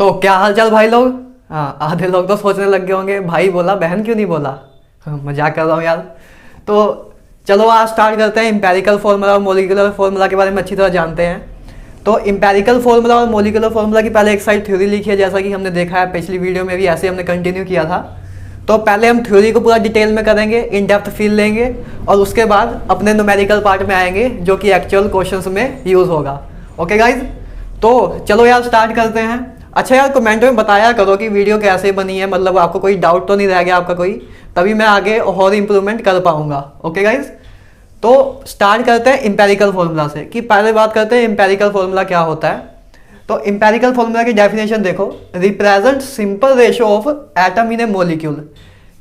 तो क्या हाल चाल भाई लोग। हाँ, आधे लोग तो सोचने लग गए होंगे भाई बोला बहन क्यों नहीं बोला। हाँ, मजाक कर रहा हूँ यार। तो चलो आज स्टार्ट करते हैं। इम्पेरिकल फार्मूला और मोलिकुलर फार्मूला के बारे में अच्छी तरह जानते हैं। तो इम्पेरिकल फार्मूला और मोलिकुलर फार्मूला की पहले एक साइड थ्योरी लिखी है, जैसा कि हमने देखा है पिछली वीडियो में भी ऐसे हमने कंटिन्यू किया था। तो पहले हम थ्योरी को पूरा डिटेल में करेंगे, इन डेप्थ फील लेंगे और उसके बाद अपने न्यूमेरिकल पार्ट में आएंगे जो कि एक्चुअल क्वेश्चंस में यूज़ होगा। ओके गाइज, तो चलो यार स्टार्ट करते हैं। अच्छा यार, कमेंट में बताया करो कि वीडियो कैसे बनी है, मतलब आपको कोई डाउट तो नहीं रह गया आपका कोई, तभी मैं आगे और इम्प्रूवमेंट कर पाऊंगा। ओके गाइज, तो स्टार्ट करते हैं इम्पेरिकल फार्मूला से। कि पहले बात करते हैं इम्पेरिकल फार्मूला क्या होता है। तो इम्पेरिकल फार्मूला की डेफिनेशन देखो, represent simple ratio of atom in A molecule.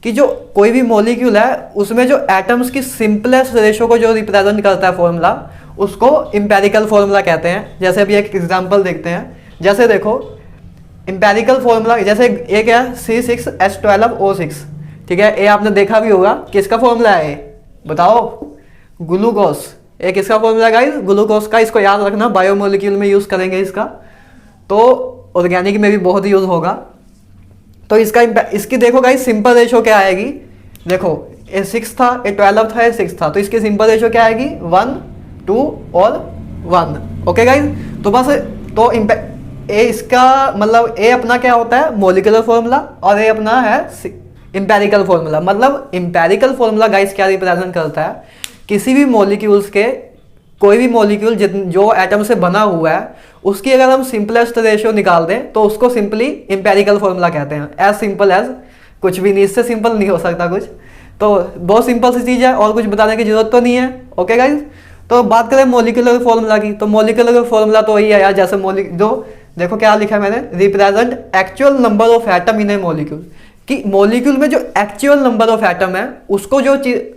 कि जो कोई भी मॉलिक्यूल है उसमें जो एटम्स की सिंपलेस्ट रेशियो को जो रिप्रेजेंट करता है फॉर्मूला, उसको इम्पेरिकल फार्मूला कहते हैं। जैसे अभी एक एग्जांपल देखते हैं। जैसे देखो इम्पेरिकल फार्मूला, जैसे एक है C6H12O6, ठीक है। ये आपने देखा भी होगा, किसका फॉर्मूला है बताओ? ग्लूकोस। एक इसका फॉर्मूला गाइस ग्लूकोस का, इसको याद रखना, बायोमोलिक्यूल में यूज करेंगे इसका, तो ऑर्गेनिक में भी बहुत यूज होगा। तो इसकी देखो गाइस सिंपल रेशियो क्या आएगी। देखो ये 6 था, ये 12 था, ये 6 था, तो इसकी सिंपल रेशियो क्या आएगी? 1, 2 और 1। ओके गाइस, तो बस तो ए इसका मतलब ए अपना क्या होता है? मॉलिक्यूलर फार्मूला, और ए अपना है इम्पेरिकल फार्मूला। मतलब इम्पेरिकल फार्मूला गाइस क्या रिप्रेजेंट करता है? किसी भी मॉलिक्यूल्स के, कोई भी मॉलिक्यूल जो एटम से बना हुआ है उसकी अगर हम सिंपलेस्ट रेशियो निकाल दें तो उसको सिंपली इम्पेरिकल फार्मूला कहते हैं। एज सिंपल एज, कुछ भी नहीं, इससे सिंपल नहीं हो सकता कुछ। तो बहुत सिंपल सी चीज़ है और कुछ बताने की जरूरत तो नहीं है। ओके गाइज, तो बात करें मॉलिक्यूलर फार्मूला की, तो मॉलिक्यूलर फार्मूला तो वही है यार, जैसे जो देखो क्या लिखा है मैंने, represent actual number of atom in A molecule. कि मॉलिक्यूल में जो एक्चुअल नंबर ऑफ एटम है उसको जो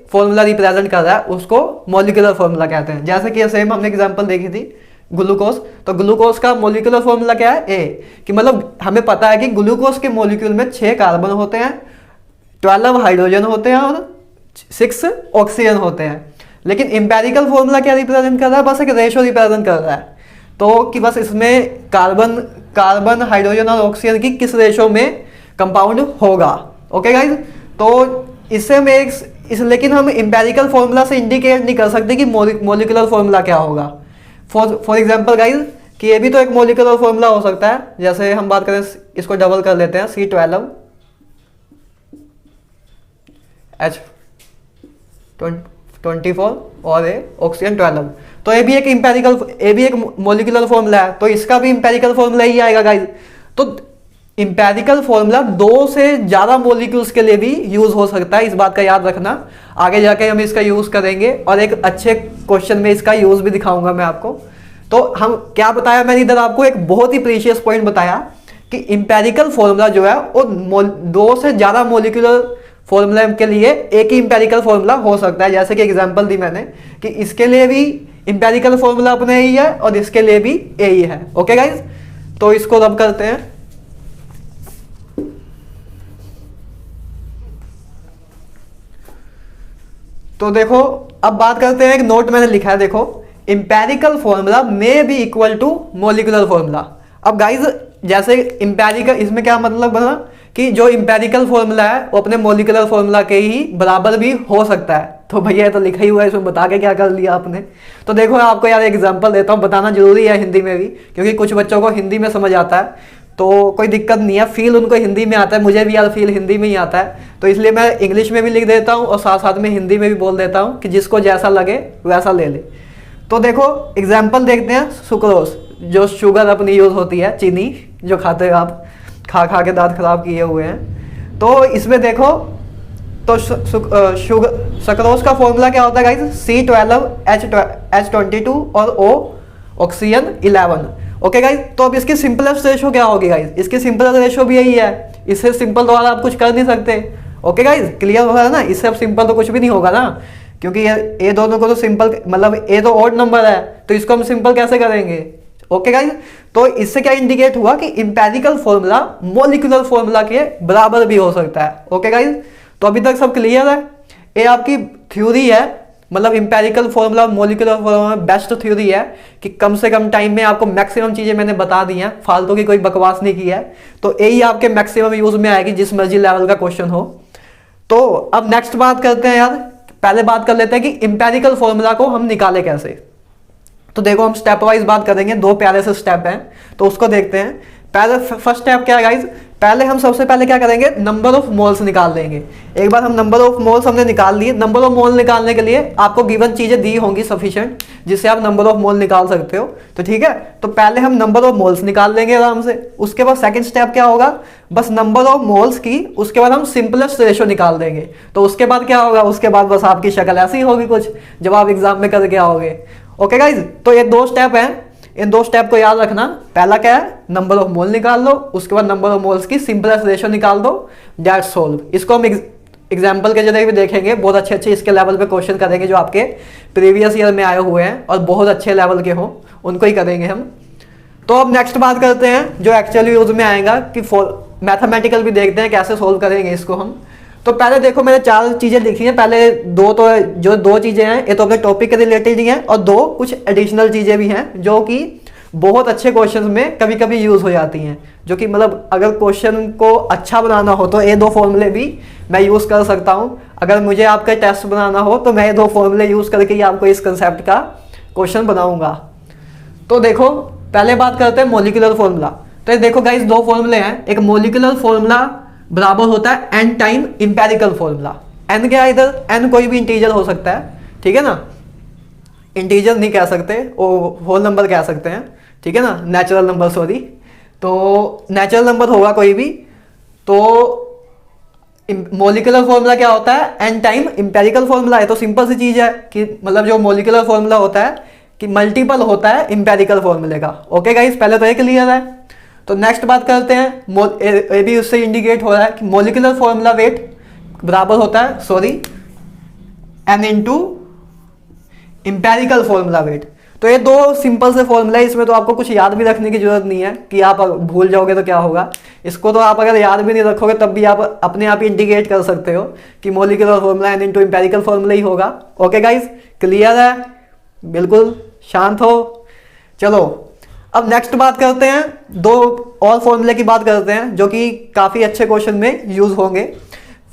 फॉर्मूला रिप्रेजेंट कर रहा है उसको मॉलिक्यूलर फार्मूला कहते हैं। जैसे कि सेम हमने एग्जांपल देखी थी ग्लूकोज, तो ग्लूकोज का मॉलिक्यूलर फार्मूला क्या है? ए। कि मतलब हमें पता है कि ग्लूकोज के मॉलिक्यूल में 6 कार्बन होते हैं, 12 हाइड्रोजन होते हैं और 6 ऑक्सीजन होते हैं। लेकिन इम्पेरिकल फार्मूला क्या रिप्रेजेंट कर रहा है? बस एक रेशो रिप्रेजेंट कर रहा है। तो कि बस इसमें कार्बन हाइड्रोजन और ऑक्सीजन की किस रेशो में कंपाउंड होगा। ओके गाइज, तो इससे मैं लेकिन हम इम्पेरिकल फार्मूला से इंडिकेट नहीं कर सकते कि मॉलिक्यूलर फार्मूला क्या होगा। फॉर एग्जांपल गाइज, कि ये भी तो एक मॉलिक्यूलर फार्मूला हो सकता है। जैसे हम बात करें, इसको डबल कर लेते हैं, C12H24 और ये ऑक्सीजन 12, तो ये भी एक मॉलिक्यूलर फार्मूला है। तो इसका भी इम्पेरिकल फार्मूला ही आएगा गाइज। तो इम्पेरिकल फार्मूला 2 से ज़्यादा मॉलिक्यूल्स के लिए भी यूज हो सकता है, इस बात का याद रखना। आगे जाके हम इसका यूज करेंगे और एक अच्छे क्वेश्चन में इसका यूज भी दिखाऊंगा मैं आपको। तो हम क्या बताया मैंने इधर आपको, एक बहुत ही प्रीशियस पॉइंट बताया कि इम्पेरिकल फार्मूला जो है वो 2 से ज़्यादा मॉलिक्यूलर फार्मूला के लिए एक ही इम्पेरिकल फार्मूला हो सकता है। जैसे कि एग्जाम्पल दी मैंने कि इसके लिए भी इम्पेरिकल फार्मूला अपने ही है और इसके लिए भी यही है। ओके गाइज, तो इसको रब करते हैं। तो देखो अब बात करते हैं, एक नोट मैंने लिखा है, देखो empirical formula may be equal to molecular formula. अब गाइज जैसे इम्पेरिकल, इसमें क्या मतलब बना कि जो इम्पेरिकल फॉर्मूला है वो अपने मॉलिक्यूलर फॉर्मूला के ही बराबर भी हो सकता है। तो भैया तो लिखा ही हुआ है, इसमें बता के क्या कर लिया आपने। तो देखो आपको यार एग्जाम्पल देता हूँ, बताना जरूरी है हिंदी में भी, क्योंकि कुछ बच्चों को हिंदी में समझ आता है तो कोई दिक्कत नहीं है, फील उनको हिंदी में आता है, मुझे भी यार फील हिंदी में ही आता है। तो इसलिए मैं इंग्लिश में भी लिख देता हूँ और साथ साथ में हिंदी में भी बोल देता हूँ कि जिसको जैसा लगे वैसा ले ले। तो देखो एग्जाम्पल देखते हैं, सुक्रोज, जो शुगर अपनी यूज होती है, चीनी जो खाते हो आप, खा के दांत खराब किए हुए हैं। तो इसमें देखो, तो सुक्रोज का फॉर्मूला क्या होता है गाइस? C12H22 और O ऑक्सीजन 11। ओके गाइज, तो अब इसकी सिंपलेस्ट रेशो क्या होगी गाइज? इसकी सिंपलेस्ट रेशो भी यही है, इससे सिंपल द्वारा आप कुछ कर नहीं सकते। ओके गाइज, क्लियर हो रहा है ना? इससे अब सिंपल तो कुछ भी नहीं होगा ना, क्योंकि ये दोनों को तो सिंपल, मतलब ये तो ऑड नंबर है, तो इसको हम सिंपल कैसे करेंगे? ओके गाइज, तो इससे क्या इंडिकेट हुआ कि इम्पेरिकल फॉर्मूला मॉलिक्यूलर फॉर्मूला के बराबर भी हो सकता है। ओके गाइज, तो अभी तक सब क्लियर है? ये आपकी थ्योरी है मतलब इंपेरिकल फॉर्मूला और मोलिकुलर फॉर्मूला में बेस्ट थ्योरी है कि कम से कम टाइम में आपको मैक्सिमम चीज़ें मैंने बता दी हैं, फालतू की कोई बकवास नहीं की है। तो यही आपके मैक्सिमम यूज में आएगी जिस मर्जी लेवल का क्वेश्चन हो। तो अब नेक्स्ट बात करते हैं यार, पहले बात कर लेते हैं कि इंपेरिकल फॉर्मूला को हम निकाले कैसे। तो देखो हम स्टेप वाइज बात करेंगे, दो प्यारे से स्टेप हैं तो उसको देखते हैं। पहले फर्स्ट स्टेप क्या है गाइज, पहले हम सबसे पहले क्या करेंगे, नंबर ऑफ मोल्स निकाल लेंगे। एक बार हम नंबर ऑफ मोल्स हमने निकाल लिए, नंबर ऑफ मोल निकालने के लिए आपको गिवन चीजें दी होंगी सफिशिएंट जिससे आप नंबर ऑफ मोल निकाल सकते हो। तो ठीक है, तो पहले हम नंबर ऑफ मोल्स निकाल लेंगे आराम से। उसके बाद सेकंड स्टेप क्या होगा, बस नंबर ऑफ मोल्स की उसके बाद हम सिंपलेस्ट रेशो निकाल देंगे। तो उसके बाद क्या होगा, उसके बाद बस आपकी शक्ल ऐसी होगी कुछ जब आप एग्जाम में करके आओगे। ओके गाइज, तो ये दो स्टेप हैं, इन दो स्टेप को याद रखना। पहला क्या है, नंबर ऑफ मोल निकाल लो, उसके बाद नंबर ऑफ मोल्स की सिंपलेस्ट रेशो निकाल दो, दैट्स सोल्व। इसको हम एग्जाम्पल के जरिए भी देखेंगे, बहुत अच्छे अच्छे इसके लेवल पे क्वेश्चन करेंगे जो आपके प्रीवियस ईयर में आए हुए हैं और बहुत अच्छे लेवल के हों, उनको ही करेंगे हम। तो अब नेक्स्ट बात करते हैं जो एक्चुअली यूज में आएगा कि मैथमेटिकल भी देखते हैं कैसे सोल्व करेंगे इसको हम। तो पहले देखो मैंने चार चीजें लिखी हैं, पहले दो तो जो दो चीजें हैं ये तो अपने टॉपिक के रिलेटेड ही हैं और दो कुछ एडिशनल चीजें भी हैं जो कि बहुत अच्छे क्वेश्चंस में कभी कभी यूज हो जाती हैं, जो कि मतलब अगर क्वेश्चन को अच्छा बनाना हो तो ये दो फॉर्मूले भी मैं यूज कर सकता हूँ। अगर मुझे आपका टेस्ट बनाना हो तो मैं ये दो फॉर्मूले यूज करके ही आपको इस कंसेप्ट का क्वेश्चन बनाऊंगा। तो देखो पहले बात करते हैं मोलिकुलर फॉर्मूला। तो ये देखो गाइस दो फॉर्मूले हैं, एक मोलिकुलर फॉर्मूला बराबर होता है N time empirical formula. N क्या है इधर, एन कोई भी इंटीजर हो सकता है, ठीक है ना, इंटीजर नहीं कह सकते, वो होल नंबर कह सकते हैं, ठीक है ना, नेचुरल नंबर सॉरी। तो नेचुरल नंबर होगा कोई भी। तो मोलिकुलर फॉर्मूला क्या होता है, एन टाइम इंपेरिकल फॉर्मूला है। तो सिंपल सी चीज है कि मतलब जो मोलिकुलर फॉर्मूला होता है कि मल्टीपल होता है इंपेरिकल फॉर्मूले का। ओके गाइस, पहले तो ये क्लियर है। तो नेक्स्ट बात करते हैं, ये भी उससे इंडिकेट हो रहा है कि मोलिकुलर फॉर्मूला वेट बराबर होता है sorry N into empirical formula weight. तो ये दो सिंपल से फॉर्मूला है, इसमें तो आपको कुछ याद भी रखने की जरूरत नहीं है कि आप भूल जाओगे तो क्या होगा। इसको तो आप अगर याद भी नहीं रखोगे तब भी आप अपने आप इंडिकेट कर सकते हो कि molecular formula n into empirical formula ही होगा। ओके गाइस, क्लियर है, बिल्कुल शांत हो। चलो अब नेक्स्ट बात करते हैं, दो और फॉर्मूले की बात करते हैं जो कि काफी अच्छे क्वेश्चन में यूज होंगे।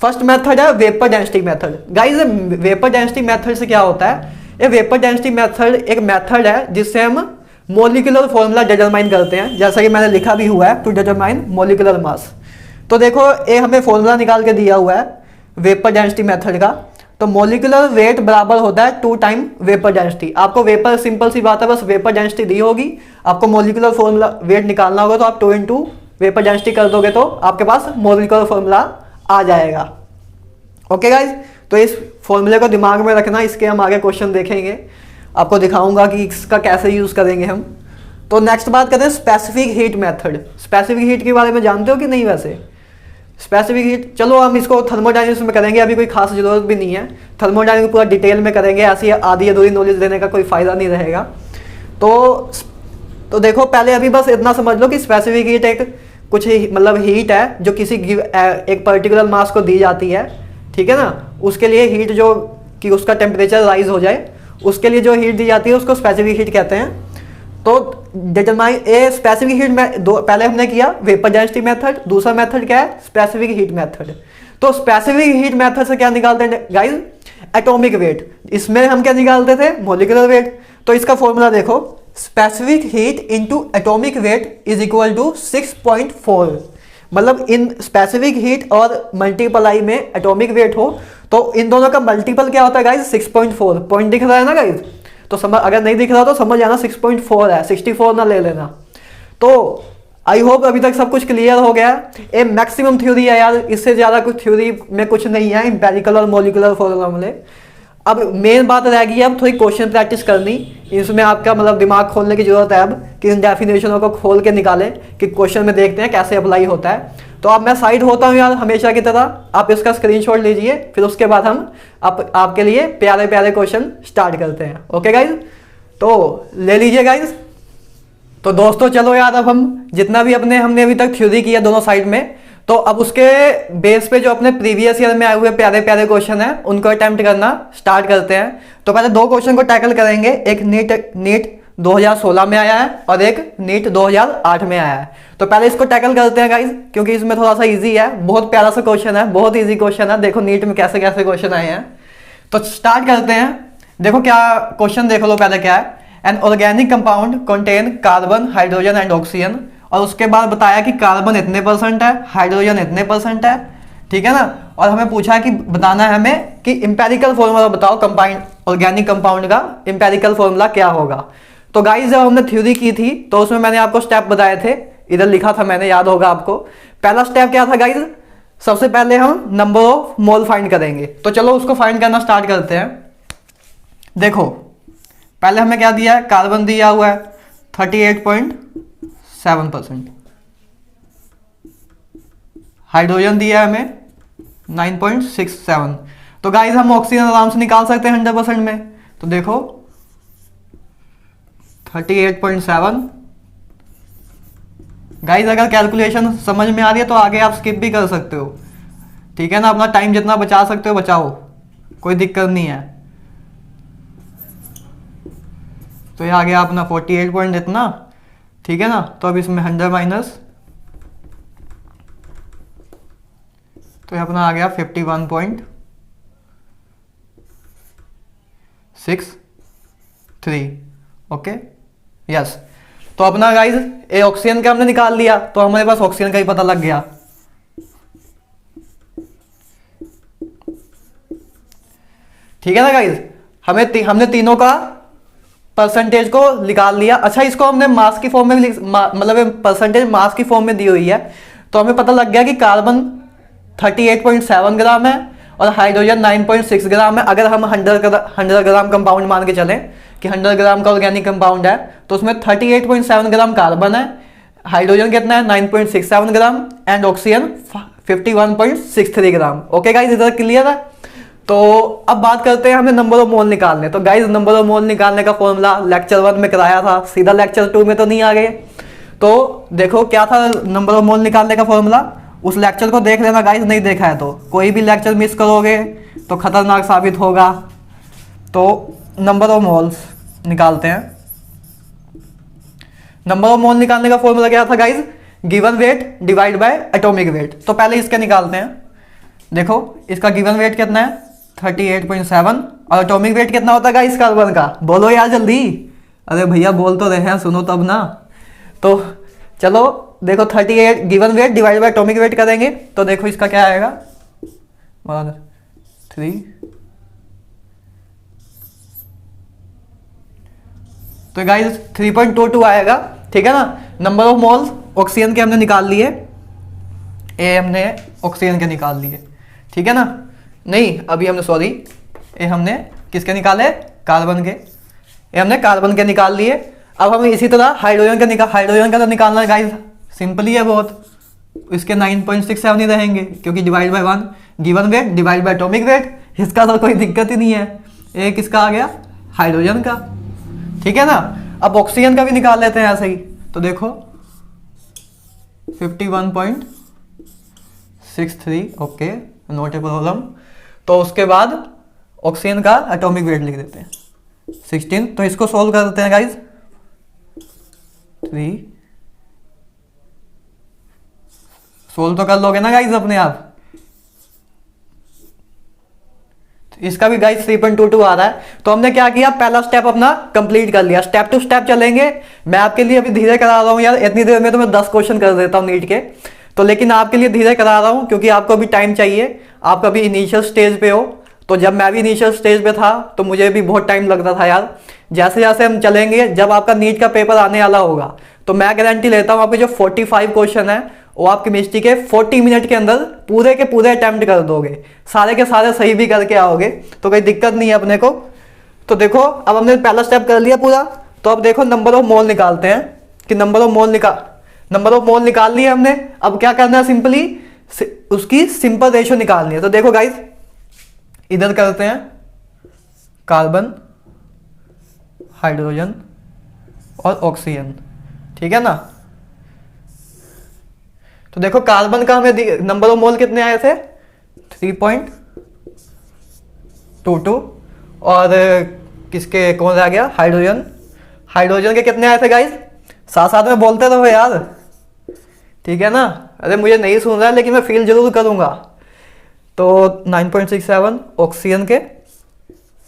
फर्स्ट मेथड है vapour density method. Guys vapour density method से क्या होता है, ये वेपर डेंसिटी मेथड एक मेथड है जिससे हम मोलिकुलर फॉर्मूला डिटरमाइन करते हैं, जैसा कि मैंने लिखा भी हुआ है, टू डिटरमाइन मोलिकुलर मास। तो देखो ये हमें फॉर्मूला निकाल के दिया हुआ है वेपर डेंसिटी मेथड का। तो मोलिकुलर वेट बराबर होता है 2 टाइम वेपर डेंसिटी। आपको वेपर सिंपल सी बात है, बस वेपर डेंसिटी दी होगी, आपको मोलिकुलर फॉर्मूला वेट निकालना होगा तो आप 2 इंटू वेपर डेंसिटी कर दोगे तो आपके पास मोलिकुलर फॉर्मूला आ जाएगा। ओके गाइज, तो इस फॉर्मूले को दिमाग में रखना, इसके हम आगे क्वेश्चन देखेंगे, आपको दिखाऊंगा कि इसका कैसे यूज करेंगे हम। तो नेक्स्ट बात करते हैं specific heat method. Specific heat के बारे में जानते हो कि नहीं वैसे? स्पेसिफिक हीट, चलो हम इसको थर्मोडायनेमिक्स में करेंगे, अभी कोई खास जरूरत भी नहीं है, थर्मोडायनेमिक्स पूरा डिटेल में करेंगे, ऐसी आधी अधूरी नॉलेज देने का कोई फायदा नहीं रहेगा। तो देखो पहले अभी बस इतना समझ लो कि स्पेसिफिक हीट एक कुछ मतलब हीट है जो किसी एक पर्टिकुलर मास को दी जाती है, ठीक है ना, उसके लिए हीट जो कि उसका टेम्परेचर राइज हो जाए, उसके लिए जो हीट दी जाती है उसको स्पेसिफिक हीट कहते हैं। तो डिटरमाइन ए स्पेसिफिक हीट में दो पहले हमने किया वेपर डेंसिटी मेथड, दूसरा मेथड क्या है स्पेसिफिक हीट मेथड। तो स्पेसिफिक हीट मेथड से क्या निकालते हैं गाइस, एटॉमिक वेट। इसमें हम क्या निकालते थे, मॉलिक्यूलर वेट। तो इसका फॉर्मूला देखो, specific heat into atomic weight is equal to 6.4। मतलब इन स्पेसिफिक हीट और मल्टीपलाई में एटॉमिक वेट हो तो इन दोनों का मल्टीपल क्या होता है गाइस, 6.4। पॉइंट दिख रहा है ना गाइस, तो समझ, अगर नहीं दिख रहा तो समझ जाना 6.4 है, 64 ना ले लेना। तो आई होप अभी तक सब कुछ क्लियर हो गया। ये मैक्सिमम थ्योरी है यार, इससे ज्यादा कुछ थ्योरी में कुछ नहीं है इंपेरिकल और मॉलिक्यूलर फॉर्मूले। अब मेन बात रह गई है अब थोड़ी क्वेश्चन प्रैक्टिस करनी, इसमें आपका मतलब दिमाग खोलने की जरूरत है अब कि इन डेफिनेशनों को खोल के निकालें कि क्वेश्चन में देखते हैं कैसे अप्लाई होता है। तो अब मैं साइड होता हूँ यार हमेशा की तरह, आप इसका स्क्रीनशॉट लीजिए, फिर उसके बाद हम आपके लिए प्यारे प्यारे क्वेश्चन स्टार्ट करते हैं। ओके गाइज, तो ले लीजिए गाइज। तो दोस्तों चलो यार अब हम जितना भी हमने अभी तक थ्योरी किया दोनों साइड में, तो अब उसके बेस पे जो अपने प्रीवियस ईयर में आए हुए प्यारे प्यारे क्वेश्चन हैं उनको अटेम्प्ट करना स्टार्ट करते हैं। तो पहले दो क्वेश्चन को टैकल करेंगे, एक नीट 2016 में आया है और एक नीट 2008 में आया है। तो पहले इसको टैकल करते हैं गाइज, क्योंकि इसमें थोड़ा सा इजी है, बहुत प्यारा सा क्वेश्चन है, बहुत इजी क्वेश्चन है। देखो नीट में कैसे कैसे क्वेश्चन आए हैं। तो स्टार्ट करते हैं। देखो क्या क्वेश्चन देख लो पहले क्या है। An organic compound contain carbon, hydrogen and oxygen, और उसके बाद बताया कि कार्बन इतने परसेंट है, हाइड्रोजन इतने परसेंट है, ठीक है ना। और हमें पूछा है कि बताना है हमें कि इंपेरिकल फॉर्मूला बताओ कंपाउंड, ऑर्गेनिक कंपाउंड का इंपेरिकल फॉर्मूला क्या होगा। तो गाइस जब हमने थ्योरी की थी तो उसमें मैंने आपको स्टेप बताए थे, इधर लिखा था मैंने, याद होगा आपको। पहला स्टेप क्या था गाइस, सबसे पहले हम नंबर ऑफ मोल फाइंड करेंगे। तो चलो उसको फाइंड करना स्टार्ट करते हैं। देखो पहले हमें क्या दिया है, कार्बन दिया हुआ है 38.7%, हाइड्रोजन दिया है हमें 9.67। तो गाइस हम ऑक्सीजन आराम से निकाल सकते हैं 100% में। तो देखो 38.7। गाइस अगर कैलकुलेशन समझ में आ रही है तो आगे आप स्किप भी कर सकते हो, ठीक है ना। अपना टाइम जितना बचा सकते हो बचाओ, कोई दिक्कत नहीं है। तो ये आ गया अपना 48 पॉइंट इतना, ठीक है ना। तो अब इसमें 100 माइनस, तो ये अपना आ गया 51.63। Okay yes. तो अपना गाइस ए ऑक्सीजन का हमने निकाल लिया, तो हमारे पास ऑक्सीजन का ही पता लग गया। ठीक है ना गाइस, हमने तीनों का परसेंटेज को निकाल लिया। अच्छा इसको हमने मास की फॉर्म में मतलब परसेंटेज मास की फॉर्म में दी हुई है। तो हमें पता लग गया कि कार्बन 38.7 ग्राम है और हाइड्रोजन 9.6 ग्राम है। अगर हम 100 ग्राम कंपाउंड मान के चलें कि 100 ग्राम का ऑर्गेनिक कंपाउंड है, तो उसमें 38.7 ग्राम कार्बन है, हाइड्रोजन कितना है 9.67 gram and oxygen 51.63 gram. Okay guys इधर क्लियर है। तो अब बात करते हैं हमें नंबर ऑफ मोल निकालने। तो गाइस नंबर ऑफ मोल निकालने का फॉर्मूला लेक्चर 1 में कराया था, सीधा लेक्चर 2 में तो नहीं आ गए। तो देखो क्या था नंबर ऑफ मोल निकालने का फॉर्मूला, उस लेक्चर को देख लेना गाइस, नहीं देखा है तो। कोई भी लेक्चर मिस करोगे तो खतरनाक साबित होगा। तो नंबर ऑफ मोल्स निकालते हैं। नंबर ऑफ मोल निकालने का फॉर्मूला क्या था guys, given weight divide by atomic weight. तो पहले इसके निकालते हैं। देखो इसका गिवन वेट कितना है 38.7 और एटॉमिक वेट कितना होता है गाइस कार्बन का, बोलो यार जल्दी। अरे भैया बोल तो रहे हैं, सुनो तब ना। तो चलो देखो 38 given weight divide by atomic weight करेंगे। तो देखो इसका क्या आएगा 3, तो गाइस 3.22 आएगा, ठीक है ना। नंबर ऑफ मोल्स ऑक्सीजन के हमने निकाल लिए, ए हमने ऑक्सीजन के निकाल लिए, ठीक है ना। नहीं अभी हमने सॉरी ये हमने किसके निकाले, कार्बन के, ये हमने कार्बन के निकाल लिए। अब हमें इसी तरह हाइड्रोजन का तो निकालना है गाइस, सिंपली है बहुत। इसके 9.67 ही रहेंगे क्योंकि divide by 1 given weight divide by atomic weight, इसका तो कोई दिक्कत ही नहीं है। एक किसका आ गया हाइड्रोजन का, ठीक है ना। अब ऑक्सीजन का भी निकाल लेते हैं ऐसे ही। तो देखो 51.63, ओके नोट ए प्रॉब्लम। तो उसके बाद ऑक्सीजन का एटॉमिक वेट लिख देते हैं 16। तो इसको सॉल्व कर देते हैं गाइज। 3 सोल्व तो कर लोगे ना गाइज अपने आप। इसका भी गाइज 3.22 आ रहा है। तो हमने क्या किया, पहला स्टेप अपना कंप्लीट कर लिया। स्टेप टू स्टेप चलेंगे। मैं आपके लिए अभी धीरे करा रहा हूँ यार, इतनी देर में तो मैं 10 क्वेश्चन कर देता हूँ नीट के। तो लेकिन आपके लिए धीरे करा रहा हूँ क्योंकि आपको अभी टाइम चाहिए, आप अभी इनिशियल स्टेज पे हो। तो जब मैं भी इनिशियल स्टेज पे था तो मुझे भी बहुत टाइम लगता था यार। जैसे जैसे हम चलेंगे, जब आपका नीट का पेपर आने वाला होगा तो मैं गारंटी लेता हूँ आपके जो 45 क्वेश्चन है वो आप केमिस्ट्री के 40 मिनट के अंदर पूरे के पूरे अटेम्प्ट कर दोगे, सारे के सारे सही भी करके आओगे, तो कोई दिक्कत नहीं है अपने को। तो देखो अब हमने पहला स्टेप कर लिया पूरा। तो अब देखो नंबर ऑफ मोल निकालते हैं कि नंबर ऑफ मोल निकाल लिया हमने। अब क्या करना है, सिंपली उसकी सिंपल रेशियो निकालनी है। तो देखो गाइस इधर करते हैं कार्बन, हाइड्रोजन और ऑक्सीजन, ठीक है ना। तो देखो कार्बन का हमें नंबर ऑफ मोल कितने आए थे 3.22 और किसके कौन रह गया हाइड्रोजन, हाइड्रोजन के कितने आए थे गाइस, साथ साथ में बोलते रहो यार, ठीक है ना। अरे मुझे नहीं सुन रहा है लेकिन मैं फील जरूर करूंगा। तो 9.67 ऑक्सीजन के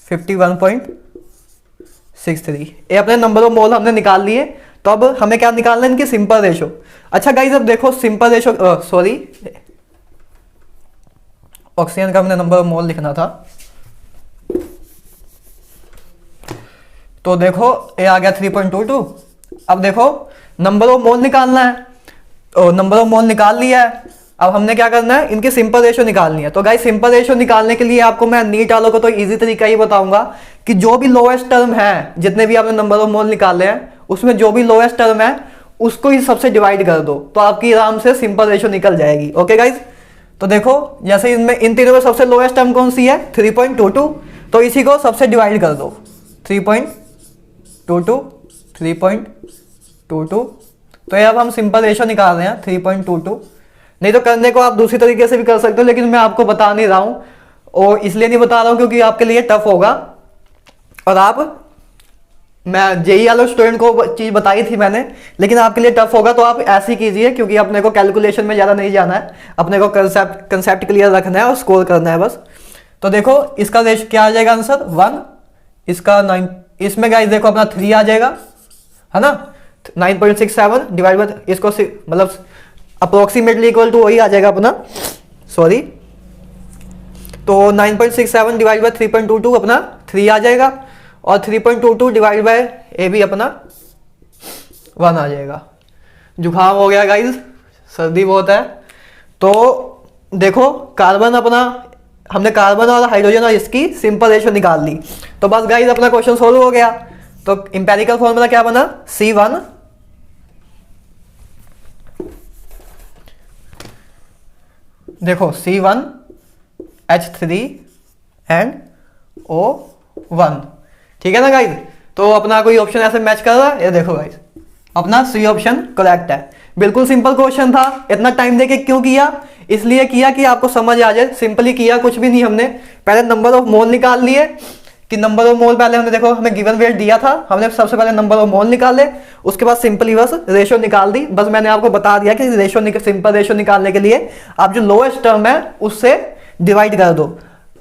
51.63 ये अपने नंबर ऑफ मोल हमने निकाल लिए। तो अब हमें क्या निकालना है इनकी सिंपल रेशो। अच्छा गाइस अब देखो सिंपल रेशो सॉरी ऑक्सीजन का हमने नंबर ऑफ मोल लिखना था। तो देखो ये आ गया 3.22। अब देखो नंबर ऑफ मोल निकालना है, तो नंबर ऑफ मोल निकाल लिया है। अब हमने क्या करना है इनकी सिंपल रेशो निकालनी है। तो गाइस सिंपल रेशो निकालने के लिए आपको मैं नीट वालों को तो इजी तरीका ही बताऊंगा कि जो भी लोएस्ट टर्म है, जितने भी आपने नंबर ऑफ मोल निकाले हैं उसमें जो भी लोएस्ट टर्म है उसको ही सबसे डिवाइड कर दो, तो आपकी आराम से सिंपल रेशो निकल जाएगी। ओके गाइज, तो देखो जैसे इनमें इन तीनों में सबसे लोएस्ट टर्म कौन सी है 3.22, तो इसी को सबसे डिवाइड कर दो 3.22 3.22। तो ये अब हम सिंपल रेशो निकाल रहे हैं 3.22। नहीं तो करने को आप दूसरी तरीके से भी कर सकते हो, लेकिन मैं आपको बता नहीं रहा हूं और इसलिए नहीं बता रहा हूं क्योंकि आपके लिए टफ होगा। और आप मैं जेई वाले स्टूडेंट को चीज बताई थी मैंने, लेकिन आपके लिए टफ होगा तो आप ऐसे ही कीजिए क्योंकि अपने को कैलकुलेशन में ज़्यादा नहीं जाना है, अपने को कंसेप्ट क्लियर रखना है और स्कोर करना है बस। तो देखो इसका रेशो क्या आ जाएगा आंसर 1, इसका 9, इसमें गाइस देखो अपना 3 आ जाएगा है ना, 9.67 डिवाइड बाय इसको मतलब अप्रोक्सीमेटली इक्वल टू वही आ जाएगा अपना सॉरी, तो 9.67 डिवाइड बाय 3.22 अपना 3 आ जाएगा और 3.22 डिवाइड बाय ए भी अपना 1 आ जाएगा। जुकाम हो गया गाइस, सर्दी बहुत है। तो देखो कार्बन अपना हमने कार्बन और हाइड्रोजन और इसकी सिंपल रेशो निकाल ली। तो बस गाइस अपना क्वेश्चन सोल्व हो गया। तो इंपेरिकल फॉर्मूला क्या बना C1 देखो C1H3 एंड O1, ठीक है ना गाइस। तो अपना कोई ऑप्शन ऐसे मैच कर रहा है, ये देखो गाइस अपना सी ऑप्शन करेक्ट है। बिल्कुल सिंपल क्वेश्चन था, इतना टाइम देके क्यों किया, इसलिए किया कि आपको समझ आ जाए। सिंपली किया कुछ भी नहीं, हमने पहले नंबर ऑफ मोल निकाल लिए कि नंबर ऑफ मोल पहले हमने देखो हमें गिवन वेट दिया था, हमने सबसे पहले नंबर ऑफ मोल निकाले, उसके बाद सिंपली बस रेशो निकाल दी। बस मैंने आपको बता दिया कि रेशो सिंपल रेशो निकालने के लिए आप जो लोएस्ट टर्म है उससे डिवाइड कर दो।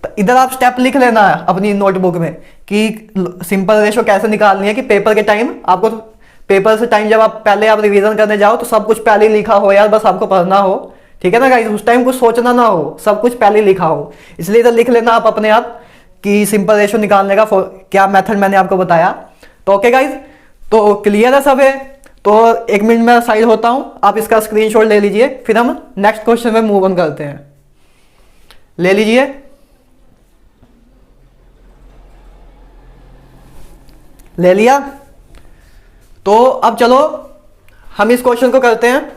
तो इधर आप स्टेप लिख लेना है अपनी नोटबुक में कि सिंपल रेशो कैसे निकालनी है, कि पेपर के टाइम आपको पेपर से टाइम जब आप पहले आप रिवीजन करने जाओ तो सब कुछ पहले ही लिखा हो यार, बस आपको पढ़ना हो, ठीक है ना गाइस। उस टाइम कुछ सोचना ना हो, सब कुछ पहले ही लिखा हो, इसलिए इधर लिख लेना आप अपने आप कि सिंपल रेशो निकालने का क्या मेथड मैंने आपको बताया। तो ओके गाइस, तो क्लियर है सब है। तो 1 मिनट में साइड होता हूं, आप इसका स्क्रीनशॉट ले लीजिए, फिर हम नेक्स्ट क्वेश्चन में मूव ऑन करते हैं। ले लीजिए, ले लिया। तो अब चलो हम इस क्वेश्चन को करते हैं।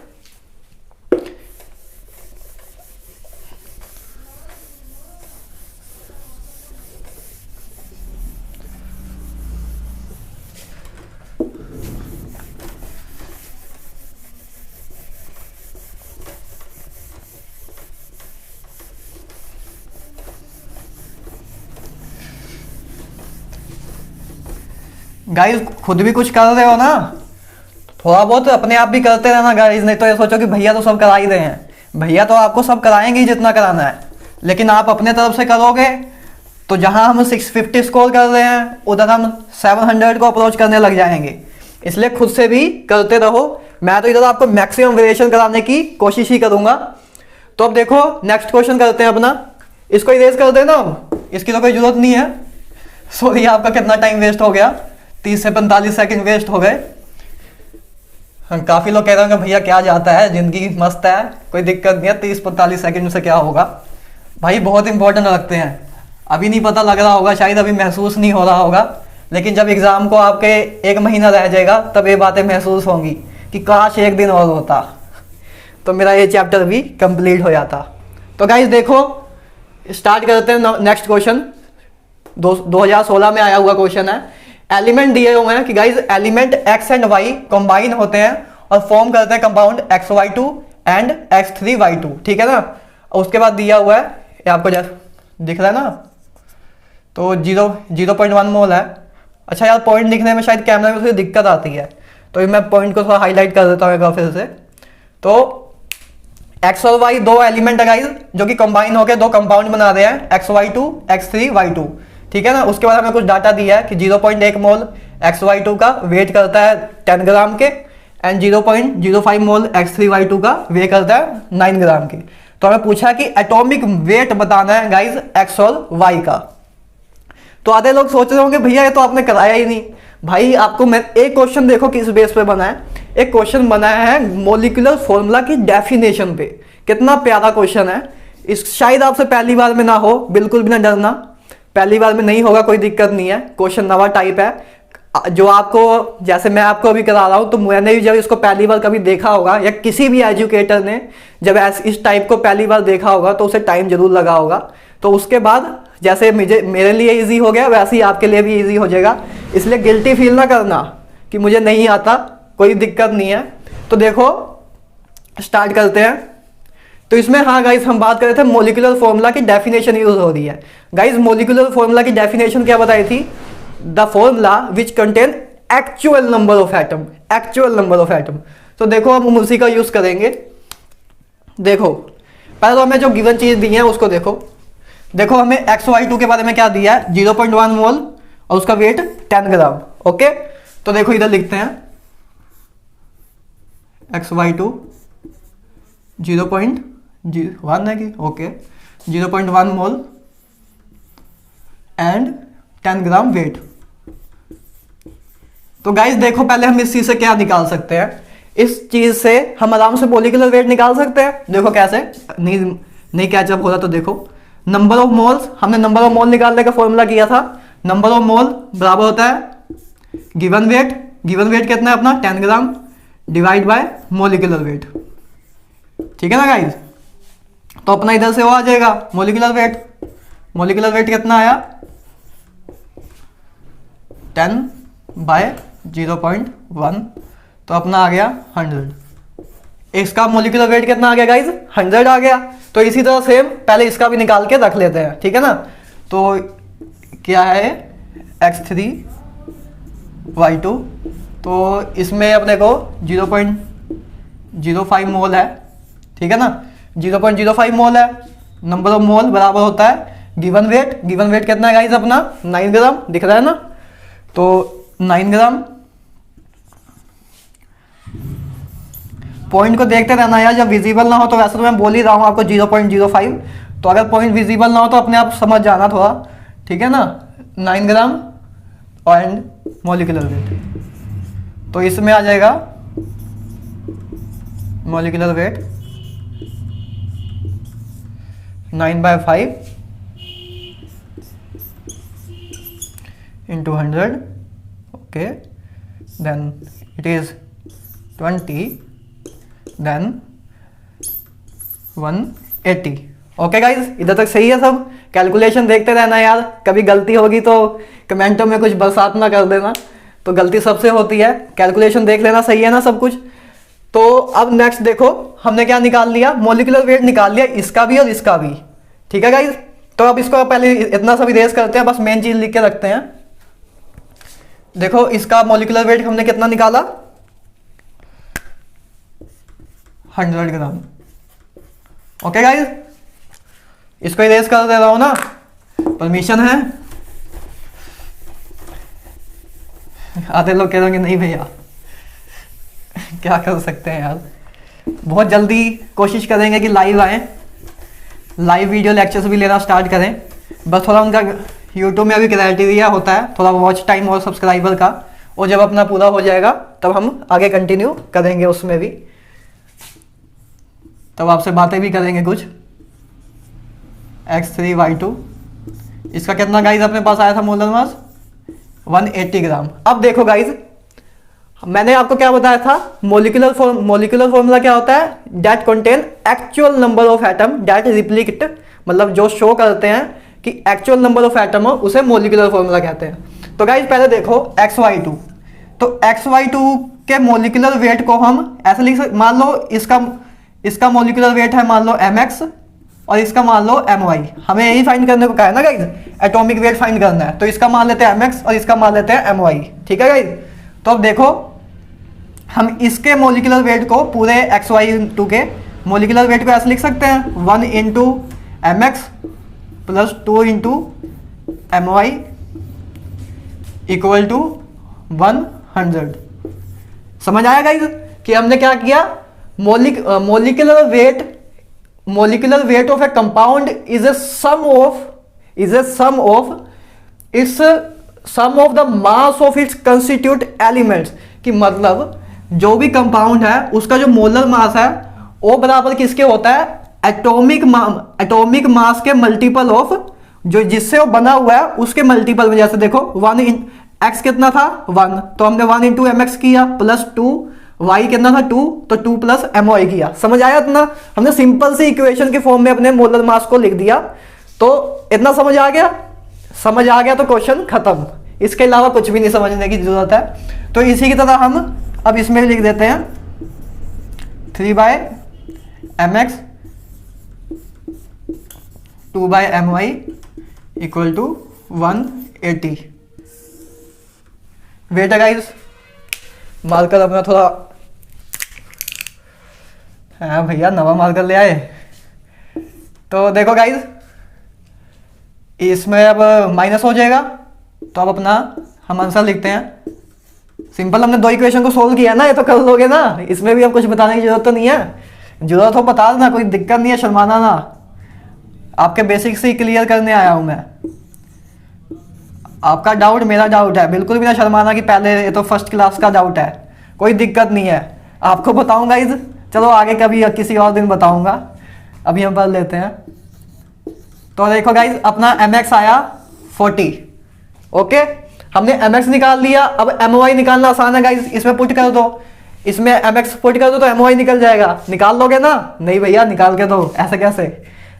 गाइस खुद भी कुछ कर रहे हो ना, थोड़ा बहुत अपने आप भी करते रहना गाइस, नहीं तो ये सोचो कि भैया तो सब करा ही रहे हैं। भैया तो आपको सब कराएंगे ही जितना कराना है, लेकिन आप अपने तरफ से करोगे तो जहां हम 650 स्कोर कर रहे हैं उधर हम 700 को अप्रोच करने लग जाएंगे। इसलिए खुद से भी करते रहो। मैं तो इधर आपको मैक्सिमम वेरिएशन कराने की कोशिश ही करूंगा। तो अब देखो नेक्स्ट क्वेश्चन करते हैं अपना, इसको इरेज कर देना, इसकी तो कोई जरूरत नहीं है। सॉरी आपका कितना टाइम वेस्ट हो गया, 30 से 45 सेकंड वेस्ट हो गए। काफी लोग कह रहे होंगे भैया क्या जाता है, जिंदगी मस्त है, कोई दिक्कत नहीं है, 30-45 सेकंड से क्या होगा। भाई बहुत इंपॉर्टेंट रखते हैं, अभी नहीं पता लग रहा होगा, शायद अभी महसूस नहीं हो रहा होगा, लेकिन जब एग्जाम को आपके 1 महीना रह जाएगा तब ये बातें महसूस होंगी कि काश 1 दिन और होता तो मेरा ये चैप्टर भी कंप्लीट हो जाता। तो गाइस देखो स्टार्ट करते हैं नेक्स्ट क्वेश्चन। 2016 में आया हुआ क्वेश्चन है। एलिमेंट दिए हुए हैं कि guys element x and y combine होते हैं और फॉर्म करते हैं कंपाउंड XY2 एंड X3Y2, ठीक है ना। और उसके बाद दिया हुआ है ये आपको जैसे दिख रहा है ना, तो 0.1 मोल है। अच्छा यार पॉइंट दिखने में शायद कैमरा में थोड़ी दिक्कत आती है, तो मैं पॉइंट को थोड़ा हाईलाइट कर देता हूँ एक बार फिर से। तो X और Y दो एलिमेंट है गाइस जो कि कंबाइन होकर दो कंपाउंड बना रहे हैं, XY2 X3Y2, ठीक है ना। उसके बाद हमें कुछ डाटा दिया है कि 0.1 मोल XY2 का वेट करता है 10 ग्राम के, एंड 0.05 मोल X3Y2 का वेट करता है 9 ग्राम के। तो हमें पूछा कि एटॉमिक वेट बताना है गाइस X और Y का। तो आधे लोग सोच रहे होंगे भैया ये तो आपने कराया ही नहीं। भाई आपको मैं एक क्वेश्चन देखो किस बेस पे बना है, एक क्वेश्चन बनाया है मॉलिक्यूलर फॉर्मूला की डेफिनेशन पे। कितना प्यारा क्वेश्चन है। इस शायद आपसे पहली बार में ना हो, बिल्कुल भी ना डरना, पहली बार में नहीं होगा, कोई दिक्कत नहीं है। क्वेश्चन नवा टाइप है जो आपको, जैसे मैं आपको अभी करा रहा हूँ, तो मैंने भी जब इसको पहली बार कभी देखा होगा या किसी भी एजुकेटर ने जब इस टाइप को पहली बार देखा होगा तो उसे टाइम जरूर लगा होगा। तो उसके बाद जैसे मेरे लिए इजी हो गया वैसे ही आपके लिए भी इजी हो जाएगा, इसलिए गिल्टी फील ना करना कि मुझे नहीं आता, कोई दिक्कत नहीं है। तो देखो स्टार्ट करते हैं। तो इसमें हाँ गाइस हम बात कर रहे थे मॉलिक्यूलर फॉर्मूला की डेफिनेशन यूज हो रही है। गाइस मॉलिक्यूलर फॉर्मूला की डेफिनेशन क्या बताई थी? The formula which contain actual number of atom, actual number of atom. तो देखो हम उसी का यूज करेंगे। देखो पहले तो हमें जो गिवन चीज दी है उसको देखो। देखो हमें XY2 के बारे में क्या दिया है, 0.1 मोल और उसका वेट 10 ग्राम। ओके तो देखो इधर लिखते हैं XY2 0.1 है कि okay 0.1 mole and 10 gram weight. तो गाइस देखो पहले हम इस चीज से क्या निकाल सकते हैं, इस चीज से हम आराम से मॉलिक्यूलर वेट निकाल सकते हैं। देखो कैसे, नहीं कैचअप हो रहा तो देखो नंबर ऑफ मोल्स, हमने नंबर ऑफ मोल निकालने का फॉर्मूला किया था। नंबर ऑफ मोल बराबर होता है गिवन वेट, गिवन वेट कितना है अपना 10 gram divide by molecular weight, ठीक है ना गाइस। तो अपना इधर से वो आ जाएगा मॉलिक्यूलर वेट, मॉलिक्यूलर वेट कितना आया 10 बाय 0.1, तो अपना आ गया 100। इसका मॉलिक्यूलर वेट कितना आ गया गाइस 100 आ गया। तो इसी तरह सेम पहले इसका भी निकाल के रख लेते हैं, ठीक है ना। तो क्या है X3Y2, तो इसमें अपने को 0.05 मोल है, ठीक है ना, 0.05 मोल है। नंबर ऑफ मोल बराबर होता है गिवन वेट, गिवन वेट कितना है गाइस अपना 9 ग्राम, दिख रहा है ना। तो 9 ग्राम, पॉइंट को देखते रहना यार, जब विजिबल ना हो तो वैसे तो मैं बोल ही रहा हूँ आपको 0.05, तो अगर पॉइंट विजिबल ना हो तो अपने आप समझ जाना थोड़ा, ठीक है ना। 9 ग्राम एंड मॉलिक्यूलर वेट, तो इसमें आ जाएगा molecular weight 9/5 into 100, okay, then it is 20, then 180। Okay guys इधर तक सही है सब। कैलकुलेशन देखते रहना यार, कभी गलती होगी तो कमेंटों में कुछ बरसात ना कर देना, तो गलती सबसे होती है। कैलकुलेशन देख लेना, सही है ना सब कुछ। तो अब नेक्स्ट देखो हमने क्या निकाल लिया, मॉलिक्यूलर वेट निकाल लिया, इसका भी और इसका भी, ठीक है गाइज। तो अब इसको पहले इतना सब इरेज करते हैं, बस मेन चीज लिख के रखते हैं। देखो इसका मॉलिक्यूलर वेट हमने कितना निकाला 100 ग्राम। ओके गाइज इसको इरेज कर दे रहा हूं ना, परमिशन है। आधे लोग कह रहे होंगे नहीं भैया क्या कर सकते हैं यार, बहुत जल्दी कोशिश करेंगे कि लाइव आए, लाइव वीडियो लेक्चर्स भी लेना स्टार्ट करें। बस थोड़ा उनका यूट्यूब में अभी क्राइटेरिया होता है थोड़ा वॉच टाइम और सब्सक्राइबर का, और जब अपना पूरा हो जाएगा तब हम आगे कंटिन्यू करेंगे उसमें भी, तब आपसे बातें भी करेंगे कुछ। X3Y2 इसका कितना गाइज अपने पास आया था मोलर मास 180 ग्राम। अब देखो गाइज मैंने आपको क्या बताया था, मॉलिक्यूलर फॉर्मूला क्या होता है, that contain actual number of atom that replicate, मतलब जो शो करते हैं कि एक्चुअल नंबर ऑफ एटम हो उसे मॉलिक्यूलर फॉर्मूला कहते हैं। तो गाइज पहले देखो XY2, तो XY2 के मॉलिक्यूलर वेट को हम ऐसे लिख सकते, मान लो इसका मोलिकुलर वेट है मान लो mx और इसका मान लो my। हमें यही फाइंड करने को कहा है ना गाइज, एटॉमिक वेट फाइंड करना है। तो इसका मान लेते हैं mx और इसका मान लेते हैं my। ठीक है गाइज। तो अब देखो हम इसके मोलिकुलर वेट को पूरे xy2 के मोलिकुलर वेट को ऐसे लिख सकते हैं 1 into mx plus 2 into my equal to 100। समझ आया गाइज कि हमने क्या किया? Molecular weight of a compound is a sum of the mass of its constituent elements. कि मतलब जो भी कंपाउंड है उसका जो मोलर मास है वो बराबर किसके होता है? एटॉमिक मास के मल्टीपल ऑफ जो जिससे वो बना हुआ है उसके मल्टीपल में। जैसे देखो 1 x कितना था 1, तो हमने 1 इंटू एम एक्स किया प्लस 2, y कितना था 2, तो 2 प्लस एम वाई किया। समझ आया इतना? हमने सिंपल सी इक्वेशन के फॉर्म में अपने मोलर मास को लिख दिया। तो इतना समझ आ गया? समझ आ गया तो क्वेश्चन खत्म। इसके अलावा कुछ भी नहीं समझने की जरूरत है। तो इसी की तरह हम अब इसमें लिख देते हैं 3/mx 2/my equal to 180। Wait है गाइस, मार्कर अपना थोड़ा हाँ भैया नवा मार्कर ले आए। तो देखो गाइस इसमें अब माइनस हो जाएगा, तो अब अपना हम आंसर लिखते हैं। सिंपल, हमने दो इक्वेशन को सोल्व किया ना, ये तो कर लोगे ना। इसमें भी अब कुछ बताने की जरूरत तो नहीं है। जरूरत हो बता देना, कोई दिक्कत नहीं है, शर्माना ना। आपके बेसिक से ही क्लियर करने आया हूं मैं। आपका डाउट मेरा डाउट है, बिल्कुल भी ना शर्माना कि पहले ये तो फर्स्ट क्लास का डाउट है। कोई दिक्कत नहीं है, आपको बताऊंगा इस चलो आगे कभी किसी और दिन बताऊंगा। अभी हम पढ़ लेते हैं। तो देखो गाइज अपना mx आया 40। ओके, हमने mx निकाल लिया। अब my निकालना आसान है गाइज, इसमें पुट कर दो। इसमें mx पुट कर दो तो my निकल जाएगा। निकाल लोगे ना? नहीं भैया निकाल के दो, ऐसे कैसे?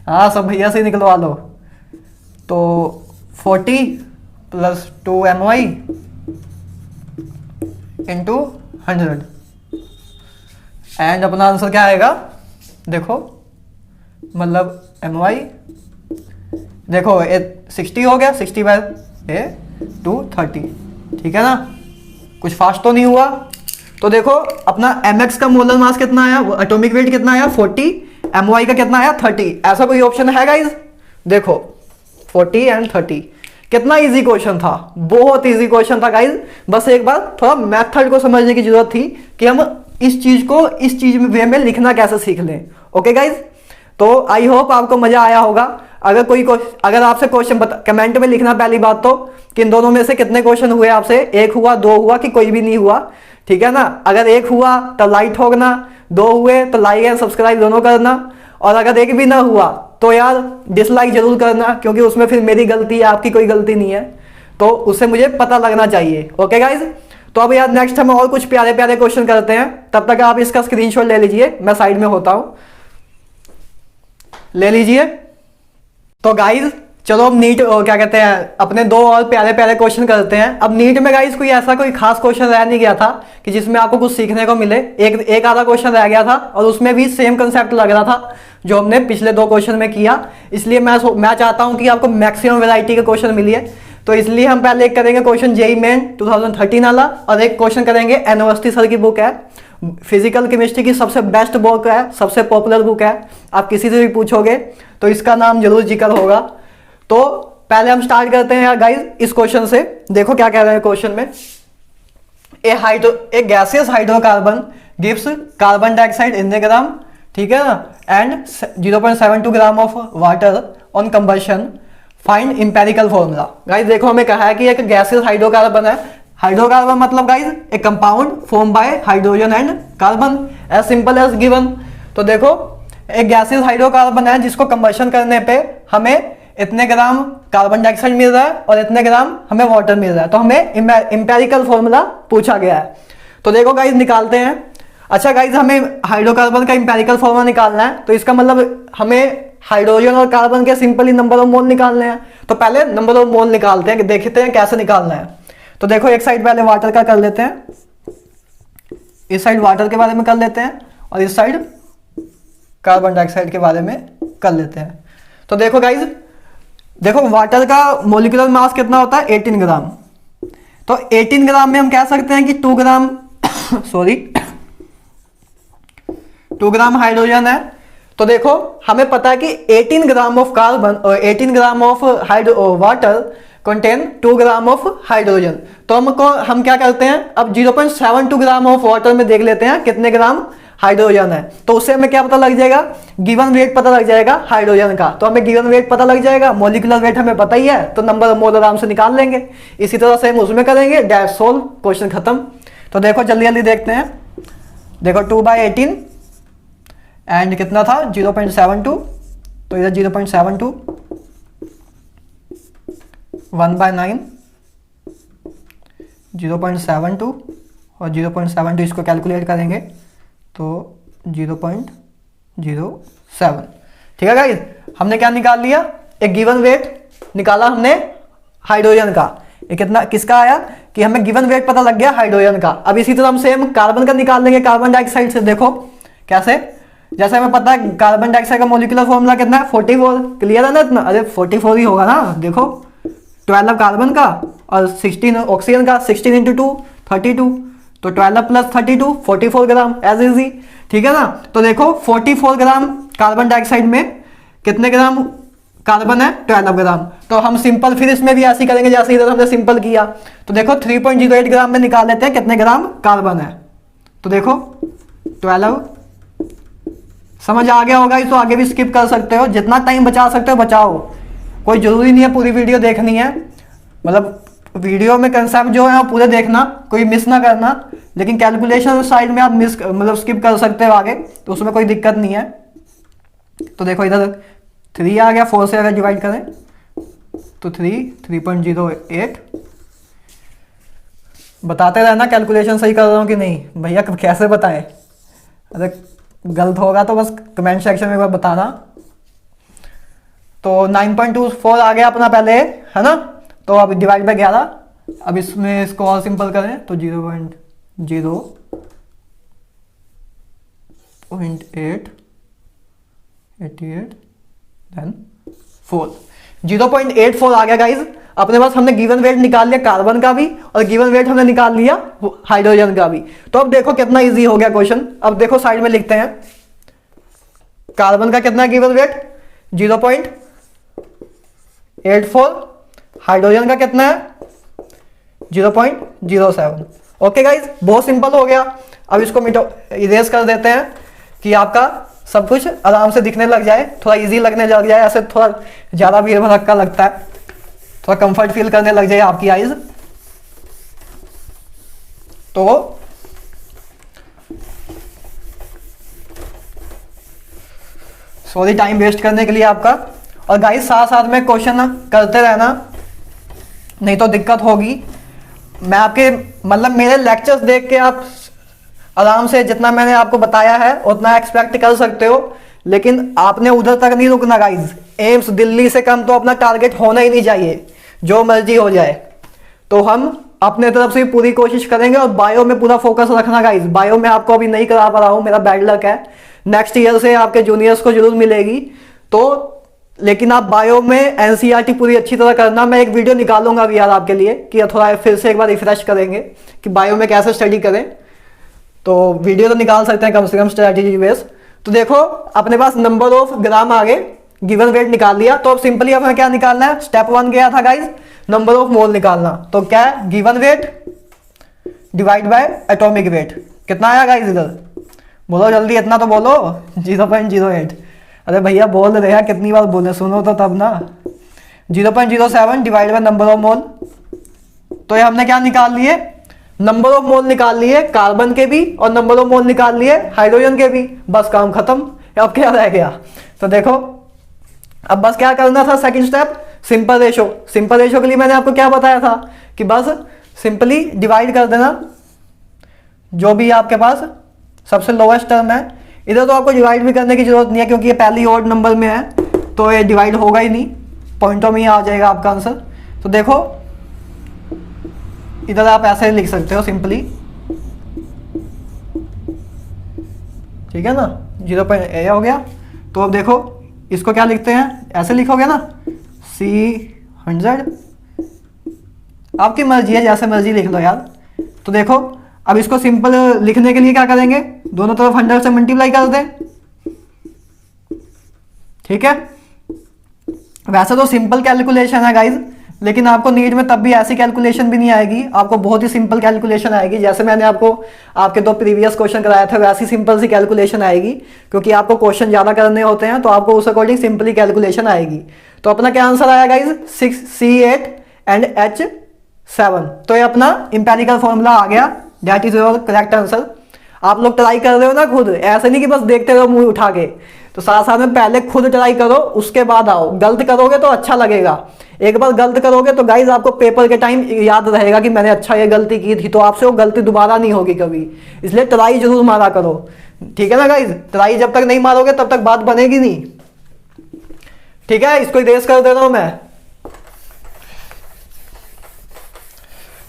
हाँ सब भैया से निकलवा लो। तो 40 प्लस 2my इंटू 100 एंड अपना आंसर क्या आएगा? देखो मतलब my देखो 60 हो गया, 60/230। ठीक है ना? कुछ फास्ट तो नहीं हुआ। तो देखो अपना mx का मोलर मास कितना आया, एटॉमिक वेट कितना आया 40, my का कितना आया 30। ऐसा कोई ऑप्शन है गाइज? देखो 40 एंड 30। कितना इजी क्वेश्चन था, बहुत इजी क्वेश्चन था गाइज। बस एक बार थोड़ा मेथड को समझने की जरूरत थी कि हम इस चीज को इस चीज वे में लिखना कैसे सीख लें। ओके गाइज, तो आई होप आपको मजा आया होगा। अगर आपसे क्वेश्चन कमेंट में लिखना पहली बात तो कि इन दोनों में से कितने क्वेश्चन हुए आपसे, 1 हुआ 2 हुआ कि कोई भी नहीं हुआ। ठीक है ना? अगर 1 हुआ तो लाइक ठोकना, 2 हुए तो लाइक एंड सब्सक्राइब दोनों करना, और अगर 1 भी ना हुआ तो यार डिसलाइक जरूर करना, क्योंकि उसमें फिर मेरी गलती है, आपकी कोई गलती नहीं है। तो उससे मुझे पता लगना चाहिए। ओके गाइज, तो अब यार नेक्स्ट हम और कुछ प्यारे प्यारे क्वेश्चन करते हैं। तब तक आप इसका स्क्रीनशॉट ले लीजिए, मैं साइड में होता हूं, ले लीजिए। तो गाइज चलो अब नीट क्या कहते हैं अपने 2 और प्यारे प्यारे क्वेश्चन करते हैं। अब नीट में गाइज कोई ऐसा कोई खास क्वेश्चन रह नहीं गया था कि जिसमें आपको कुछ सीखने को मिले। एक आधा क्वेश्चन रह गया था और उसमें भी सेम कंसेप्ट लग रहा था जो हमने पिछले 2 क्वेश्चन में किया। इसलिए मैं चाहता हूं कि आपको मैक्सिमम वैरायटी के क्वेश्चन मिलिए। तो इसलिए हम पहले एक करेंगे क्वेश्चन जेई मेन 2013 वाला, और एक क्वेश्चन करेंगे एनओएसटी सर की बुक है, फिजिकल केमिस्ट्री की सबसे बेस्ट बुक है, सबसे पॉपुलर बुक है। आप किसी से भी पूछोगे तो इसका नाम जरूर जिक्र होगा। तो पहले हम स्टार्ट करते हैं गाइज इस क्वेश्चन से। देखो क्या कह रहे हैं क्वेश्चन में। A gaseous hydrocarbon gives carbon dioxide in the gram, ठीक है ना, and 0.72 gram of water on combustion, find empirical formula. Guys देखो हमें कहा है कि एक गैसियस हाइड्रोकार्बन है। हाइड्रोकार्बन मतलब guys a compound form by hydrogen and carbon, as simple as given. तो देखो एक गैसियस हाइड्रोकार्बन है जिसको कंबशन करने पे हमें इतने ग्राम कार्बन डाइऑक्साइड मिल रहा है और इतने ग्राम हमें वाटर मिल रहा है। तो हमें इंपेरिकल फॉर्मूला पूछा गया है। तो देखो गाइज निकालते हैं। अच्छा गाइज हमें हाइड्रोकार्बन का इंपेरिकल फॉर्मूला निकालना है, तो इसका मतलब हमें हाइड्रोजन और कार्बन के सिंपली नंबर ऑफ मोल निकालने हैं। तो पहले नंबर ऑफ मोल निकालते हैं, देखते हैं कैसे निकालना है। तो देखो एक साइड पहले वाटर का कर लेते हैं, इस साइड वाटर के बारे में कर लेते हैं और इस साइड कार्बन डाइऑक्साइड के बारे में कर लेते हैं। तो देखो गाइज, देखो वाटर का मोलिकुलर मास कितना होता है 18 ग्राम। तो 18 ग्राम में हम कह सकते हैं कि 2 ग्राम सॉरी 2 ग्राम हाइड्रोजन है। तो देखो हमें पता है कि 18 ग्राम ऑफ कार्बन और 18 ग्राम of water contain 2 gram of hydrogen. तो हम क्या करते हैं, अब 0.72 ग्राम ऑफ वाटर में देख लेते हैं कितने ग्राम हाइड्रोजन है। तो उससे हमें क्या पता लग जाएगा, गिवन वेट पता लग जाएगा हाइड्रोजन का। तो हमें गिवन वेट पता लग जाएगा, मोलिकुलर वेट हमें पता ही है, तो नंबर ऑफ मोल आराम से निकाल लेंगे। इसी तरह से हम उसमें करेंगे, डैश सोल्व, क्वेश्चन खत्म। तो देखो जल्दी जल्दी देखते हैं। देखो 2/18 एंड कितना था 0.72, तो इधर 0.72, 1/9, 0.72 और 0.72 इसको कैलकुलेट करेंगे तो 0.07। ठीक है गाइस, हमने क्या निकाल लिया, एक गिवन वेट निकाला हमने हाइड्रोजन का। ये कितना किसका आया कि हमें गिवन वेट पता लग गया हाइड्रोजन का। अब इसी तरह हम सेम कार्बन का निकाल लेंगे कार्बन डाइऑक्साइड से। देखो कैसे, जैसे हमें पता है कार्बन डाइऑक्साइड का मोलिकुलर फॉर्मूला कितना है 44, क्लियर है ना इतना, अरे 44 ही होगा ना। देखो 12 कार्बन का और 16 ऑक्सीजन का, 16 इंटू 2 32, तो 12 प्लस 32 44 ग्राम एज इजी। ठीक है ना। तो देखो 44 ग्राम कार्बन डाइऑक्साइड में कितने ग्राम कार्बन है 12 ग्राम। तो हम सिंपल फिर इसमें भी ऐसे करेंगे जैसे इधर हमने सिंपल किया। तो देखो 3.08 ग्राम में निकाल लेते हैं कितने ग्राम कार्बन है। तो देखो 12, समझ आ गया होगा। इसको आगे भी स्किप कर सकते हो, जितना टाइम बचा सकते हो बचाओ, कोई जरूरी नहीं है पूरी वीडियो देखनी है। मतलब वीडियो में कंसेप्ट जो है वो पूरे देखना, कोई मिस ना करना। लेकिन कैलकुलेशन साइड में आप मिस मतलब स्किप कर सकते हो आगे, तो उसमें कोई दिक्कत नहीं है। तो देखो इधर 3 आ गया, 4 से अगर डिवाइड करें तो 3.08। बताते रहना कैलकुलेशन सही कर रहा हूँ कि नहीं भैया, कैसे बताएं। अरे गलत होगा तो बस कमेंट सेक्शन में एक बार बताना। तो 9.24 आ गया अपना पहले, है ना। तो अब डिवाइड बाय 11, अब इसमें इसको और सिंपल करें तो 0.0888 देन 4, 0.84 आ गया गाइज अपने पास। हमने गिवन वेट निकाल लिया कार्बन का भी और गिवन वेट हमने निकाल लिया हाइड्रोजन का भी। तो अब देखो कितना इजी हो गया क्वेश्चन। अब देखो साइड में लिखते हैं, कार्बन का कितना गिवन वेट 0.84, हाइड्रोजन का कितना है 0.07। ओके गाइज, बहुत सिंपल हो गया। अब इसको इरेज कर देते हैं कि आपका सब कुछ आराम से दिखने लग जाए, थोड़ा इजी लगने लग जाए। ऐसे थोड़ा ज्यादा भीड़ भड़क्का लगता है, थोड़ा कंफर्ट फील करने लग जाए आपकी आईज। तो सॉरी टाइम वेस्ट करने के लिए आपका। और गाइस साथ साथ में क्वेश्चन करते रहना, नहीं तो दिक्कत होगी। मैं आपके मतलब मेरे लेक्चर्स देख के आप आराम से जितना मैंने आपको बताया है उतना एक्सपेक्ट कर सकते हो, लेकिन आपने उधर तक नहीं रुकना गाइज। एम्स दिल्ली से कम तो अपना टारगेट होना ही नहीं चाहिए, जो मर्जी हो जाए। तो हम अपने तरफ से पूरी कोशिश करेंगे और बायो में पूरा फोकस रखना गाइज। बायो में आपको अभी नहीं करा पा रहा हूँ, मेरा बैड लक है। नेक्स्ट ईयर से आपके जूनियर्स को जरूर मिलेगी। तो लेकिन आप बायो में एनसीईआरटी पूरी अच्छी तरह करना। मैं एक वीडियो निकालूंगा अभी यार आपके लिए कि थोड़ा फिर से एक बार रिफ्रेश करेंगे कि बायो में कैसे स्टडी करें। तो वीडियो तो निकाल सकते हैं कम से कम स्ट्रेटजी बेस। तो देखो अपने पास नंबर ऑफ ग्राम आ गए, गिवन वेट निकाल लिया। तो अब सिंपली हमें क्या निकालना है, स्टेप 1 गया था गाइज नंबर ऑफ मोल निकालना। तो क्या है given weight divide by atomic weight. कितना आया गाइज इधर बोलो जल्दी, इतना तो बोलो 0.08। अरे भैया बोल रहे हैं, कितनी बार बोले, सुनो तो तब ना। 0.07 divide by number of mole. तो ये हमने क्या निकाल लिए, नंबर ऑफ मोल निकाल लिए कार्बन के भी और नंबर ऑफ मोल निकाल लिए हाइड्रोजन के भी। बस काम खत्म। अब क्या रह गया, तो देखो अब बस क्या करना था, second step simple ratio. Simple ratio के लिए मैंने आपको क्या बताया था कि बस सिंपली डिवाइड कर देना जो भी आपके पास सबसे लोएस्ट टर्म है। इधर तो आपको डिवाइड भी करने की जरूरत नहीं है क्योंकि ये पहली ऑड नंबर में है, तो ये डिवाइड होगा ही नहीं, पॉइंटों में ही आ जाएगा आपका आंसर। तो देखो इधर आप ऐसे लिख सकते हो सिंपली, ठीक है ना। 0.8 हो गया। तो अब देखो इसको क्या लिखते हैं, ऐसे लिखोगे ना C100, आपकी मर्जी है, जैसे मर्जी लिख लो यार। तो देखो अब इसको सिंपल लिखने के लिए क्या करेंगे, दोनों तरफ 100 से मल्टीप्लाई कर दें, ठीक है। वैसे तो सिंपल कैलकुलेशन है गाइज, लेकिन आपको नीट में तब भी ऐसी कैलकुलेशन भी नहीं आएगी, आपको बहुत ही सिंपल कैलकुलेशन आएगी। जैसे मैंने आपको आपके 2 प्रीवियस क्वेश्चन कराए थे वैसी सिंपल सी कैलकुलेशन आएगी, क्योंकि आपको क्वेश्चन ज़्यादा करने होते हैं तो आपको उस अकॉर्डिंग सिंपली कैलकुलेशन आएगी। तो अपना क्या आंसर आया गाइज, 6C8 एंड H7। तो ये अपना इंपेरिकल फॉर्मूला आ गया, that is your correct answer. आप लोग ट्राई कर रहे हो ना खुद, ऐसे नहीं कि बस देखते रहो मुंह उठा के, तो साथ साथ में पहले खुद ट्राई करो उसके बाद आओ। गलत करोगे तो अच्छा लगेगा, एक बार गलत करोगे तो गाइज आपको पेपर के टाइम याद रहेगा कि मैंने अच्छा ये गलती की थी, तो आपसे वो गलती दोबारा नहीं होगी कभी। इसलिए ट्राई जरूर मारा करो, ठीक है ना गाइज। ट्राई जब तक नहीं मारोगे तब तक बात बनेगी नहीं, ठीक है। इसको इरेज कर दे रहा हूं मैं।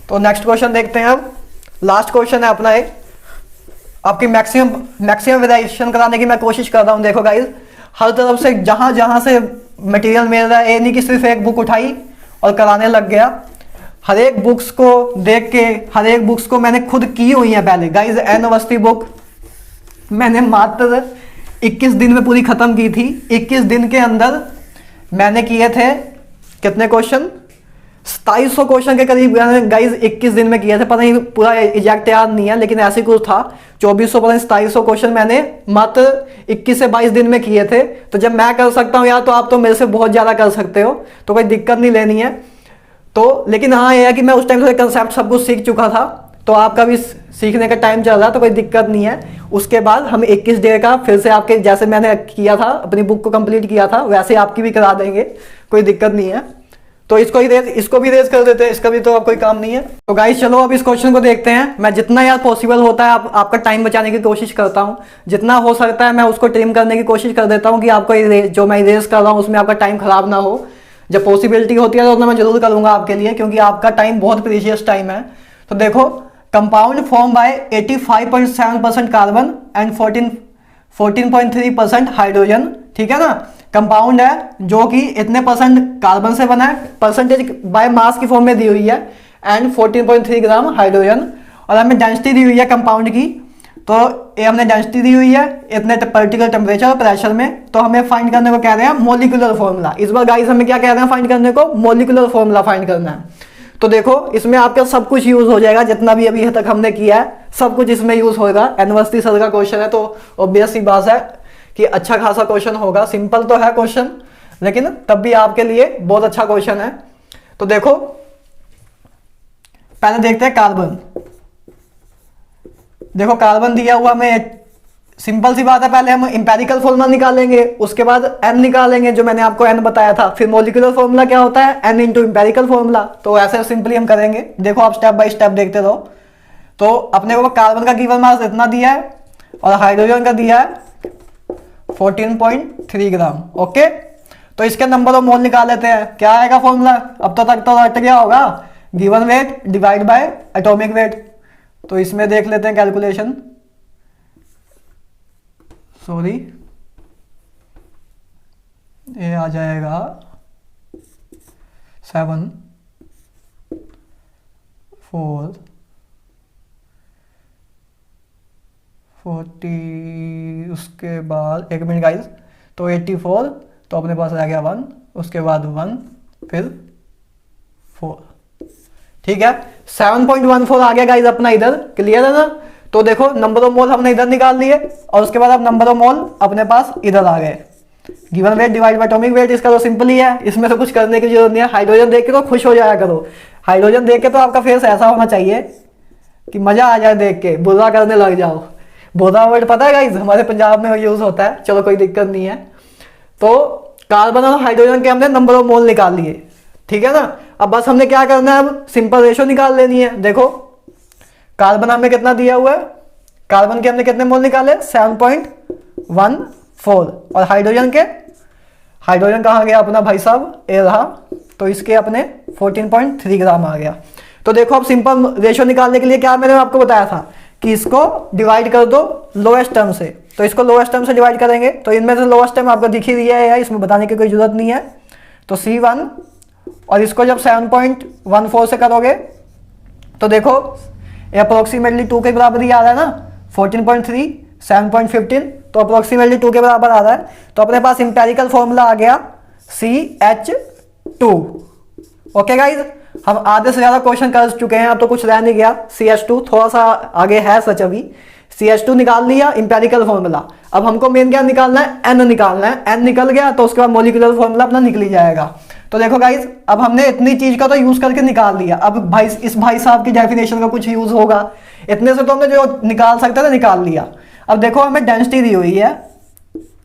तो नेक्स्ट क्वेश्चन देखते हैं अब, लास्ट क्वेश्चन है अपना एक, आपकी मैक्सिमम वेरिएशन कराने की मैं कोशिश कर रहा हूं। देखो गाइज हर तरफ से जहां जहां से मटेरियल मिल रहा है, ये नहीं कि सिर्फ एक बुक उठाई और कराने लग गया। हर एक बुक्स को देख के, हर एक बुक्स को मैंने खुद की हुई है पहले गाइज। एन अवस्थी बुक मैंने मात्र 21 दिन में पूरी खत्म की थी। 21 दिन के अंदर मैंने किए थे कितने क्वेश्चन, 2700 क्वेश्चन के करीब गाइज 21 दिन में किए थे। पता नहीं पूरा एग्जैक्ट याद नहीं है, लेकिन ऐसे कुछ था। 2400 पता नहीं 2700 क्वेश्चन मैंने मात्र 21 से 22 दिन में किए थे। तो जब मैं कर सकता हूँ यार, तो आप तो मेरे से बहुत ज़्यादा कर सकते हो, तो कोई दिक्कत नहीं लेनी है। तो लेकिन हाँ ये है कि मैं उस टाइम से कंसेप्ट सब कुछ सीख चुका था, तो आपका भी सीखने का टाइम चल रहा है, तो कोई दिक्कत नहीं है। उसके बाद हम 21 डे का फिर से आपके जैसे मैंने किया था, अपनी बुक को कंप्लीट किया था, वैसे आपकी भी करा देंगे, कोई दिक्कत नहीं है। तो इसको भी रेज कर देते हैं, इसका भी तो अब कोई काम नहीं है। तो गाइस चलो अब इस क्वेश्चन को देखते हैं। मैं जितना यार पॉसिबल होता है आपका टाइम बचाने की कोशिश करता हूँ, जितना हो सकता है मैं उसको ट्रिम करने की कोशिश कर देता हूँ कि आपको जो मैं इरेज कर रहा हूँ उसमें आपका टाइम खराब ना हो। जब पॉसिबिलिटी होती है तो उतना मैं जरूर करूँगा आपके लिए, क्योंकि आपका टाइम बहुत प्रीशियस टाइम है। तो देखो compound form bye 85.7% carbon and 14.3% hydrogen, ठीक है ना। कंपाउंड है जो कि इतने परसेंट कार्बन से बना है, परसेंटेज बाय मास की फॉर्म में दी हुई है, एंड 14.3 ग्राम हाइड्रोजन। और हमें डेंसिटी दी हुई है कंपाउंड की, तो ये हमने डेंसिटी दी हुई है इतने पर्टिकुलर टेम्परेचर और प्रेशर में। तो हमें फाइंड करने को कह रहे हैं मोलिकुलर फॉर्मूला। इस बार गाइस हमें क्या कह रहे हैं फाइंड करने को, मोलिकुलर फॉर्मूला फाइंड करना है। तो देखो इसमें आपका सब कुछ यूज हो जाएगा, जितना भी अभी तक हमने किया है सब कुछ इसमें यूज होगा। एनवर्सिटी सर का क्वेश्चन है, तो ऑब्वियस सी बात है कि अच्छा खासा क्वेश्चन होगा। सिंपल तो है क्वेश्चन, लेकिन तब भी आपके लिए बहुत अच्छा क्वेश्चन है। तो देखो पहले देखते हैं कार्बन। देखो कार्बन दिया हुआ हमें, सिंपल सी बात है, पहले हम इंपेरिकल फॉर्मूला निकालेंगे, उसके बाद एन निकालेंगे जो मैंने आपको एन बताया था, फिर मोलिकुलर फॉर्मूला क्या होता है, एन इंटू इंपेरिकल फॉर्मूला। तो ऐसे सिंपली हम करेंगे। देखो आप स्टेप बाय स्टेप देखते रहो। तो अपने को कार्बन का गिवन मास इतना दिया है और हाइड्रोजन का दिया है 14.3 ग्राम। ओके, तो इसके नंबर ऑफ मोल निकाल लेते हैं। क्या आएगा फॉर्मूला, अब तो तक तो रट गया होगा, given weight divide by atomic weight. तो इसमें देख लेते हैं कैलकुलेशन, सॉरी ये आ जाएगा 7 4 40, उसके बाद एक मिनट गाइस, तो 84, तो अपने पास आ गया 1, उसके बाद 1 फिर 4, ठीक है। 7.14 आ गया गाइस अपना इधर, क्लियर है ना। तो देखो नंबर ऑफ मोल हमने इधर निकाल लिए, और उसके बाद अब नंबर ऑफ मोल अपने पास इधर आ गए। Given weight divide by atomic weight, इसका तो सिंपल ही है, इसमें तो कुछ करने की जरूरत नहीं है। हाइड्रोजन देख के तो खुश हो जाया करो, हाइड्रोजन देख के तो आपका फेस ऐसा होना चाहिए कि मजा आ जाए देख के, बुरा करने लग जाओ। बुरा वर्ड पता है गाइस, हमारे पंजाब में यूज होता है, चलो कोई दिक्कत नहीं है। तो कार्बन और हाइड्रोजन के हमने नंबर ऑफ मोल निकाल लिए, ठीक है ना। अब बस हमने क्या करना है, अब सिंपल रेशो निकाल लेनी है। देखो कार्बन हमें कितना दिया हुआ है, कार्बन के हमने कितने मोल निकाले 7.14, और हाइड्रोजन कहाँ गया अपना भाई साहब, ए रहा, तो इसके अपने 14.3 ग्राम आ गया। तो देखो अब सिंपल रेशो निकालने के लिए क्या मैंने आपको बताया था कि इसको डिवाइड कर दो लोएस्ट टर्म से, तो इसको लोएस्ट टर्म से डिवाइड करेंगे, तो इनमें से लोएस्ट टर्म आपको दिख ही दिया है, इसमें बताने की कोई जरूरत नहीं है। तो C1 और इसको जब 7.14 से करोगे तो देखो अप्रोक्सीमेटली 2 के बराबर ही आ रहा है ना, 14.3 7.15, तो अप्रोक्सीमेटली 2 के बराबर आ रहा है। तो अपने पास इंपेरिकल फॉर्मूला आ गया CH2। ओके गाइज, हम आधे से ज्यादा क्वेश्चन कर चुके हैं, अब तो कुछ रह नहीं गया। CH2 थोड़ा सा आगे है सच अभी। CH2 निकाल लिया इंपेरिकल फॉर्मूला, अब हमको मेन क्या निकालना है, N निकालना है। N निकल गया तो उसके बाद मॉलिक्यूलर फॉर्मूला अपना निकल ही जाएगा। तो देखो गाइज, अब हमने इतनी चीज का तो यूज करके निकाल लिया, अब भाई इस भाई साहब की डेफिनेशन का कुछ यूज होगा, इतने से तो हमने जो निकाल सकते थे निकाल लिया। अब देखो हमें डेंसिटी दी हुई है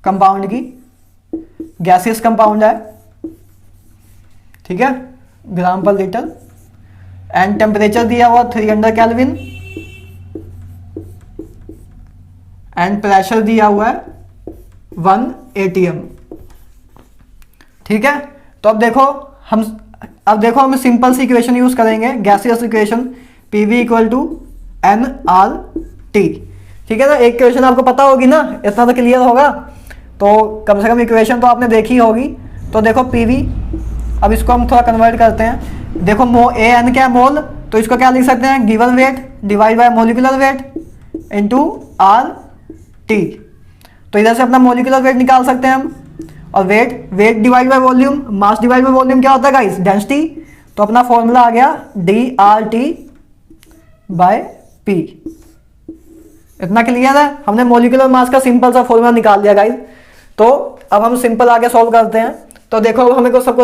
कंपाउंड की, गैसियस कंपाउंड है, ठीक है, ग्राम पर लीटर, एंड टेम्परेचर दिया हुआ 300 केल्विन, एंड प्रेशर दिया हुआ है 1 atm, ठीक है। तो अब देखो हम सिंपल सी इक्वेशन यूज करेंगे, gaseous equation, PV equal to nRT, ठीक है ना। एक इक्वेशन आपको पता होगी ना, इतना तो क्लियर होगा, तो कम से कम इक्वेशन तो आपने देखी होगी। तो देखो PV, अब इसको हम थोड़ा कन्वर्ट करते हैं। देखो AN क्या है, मोल, तो इसको क्या लिख सकते हैं, given weight divide by molecular weight into RT। तो इधर से अपना मॉलिक्यूलर वेट निकाल सकते हैं हम, और weight divide by volume, mass divide by volume क्या होता है गाइस, डेंसिटी। तो अपना फॉर्मूला आ गया DRT बाय P। इतना क्लियर है, हमने मॉलिक्यूलर मास का सिंपल सा फॉर्मूला निकाल दिया गाइस। तो अब हम सिंपल आगे सॉल्व करते हैं। तो देखो हमें को सब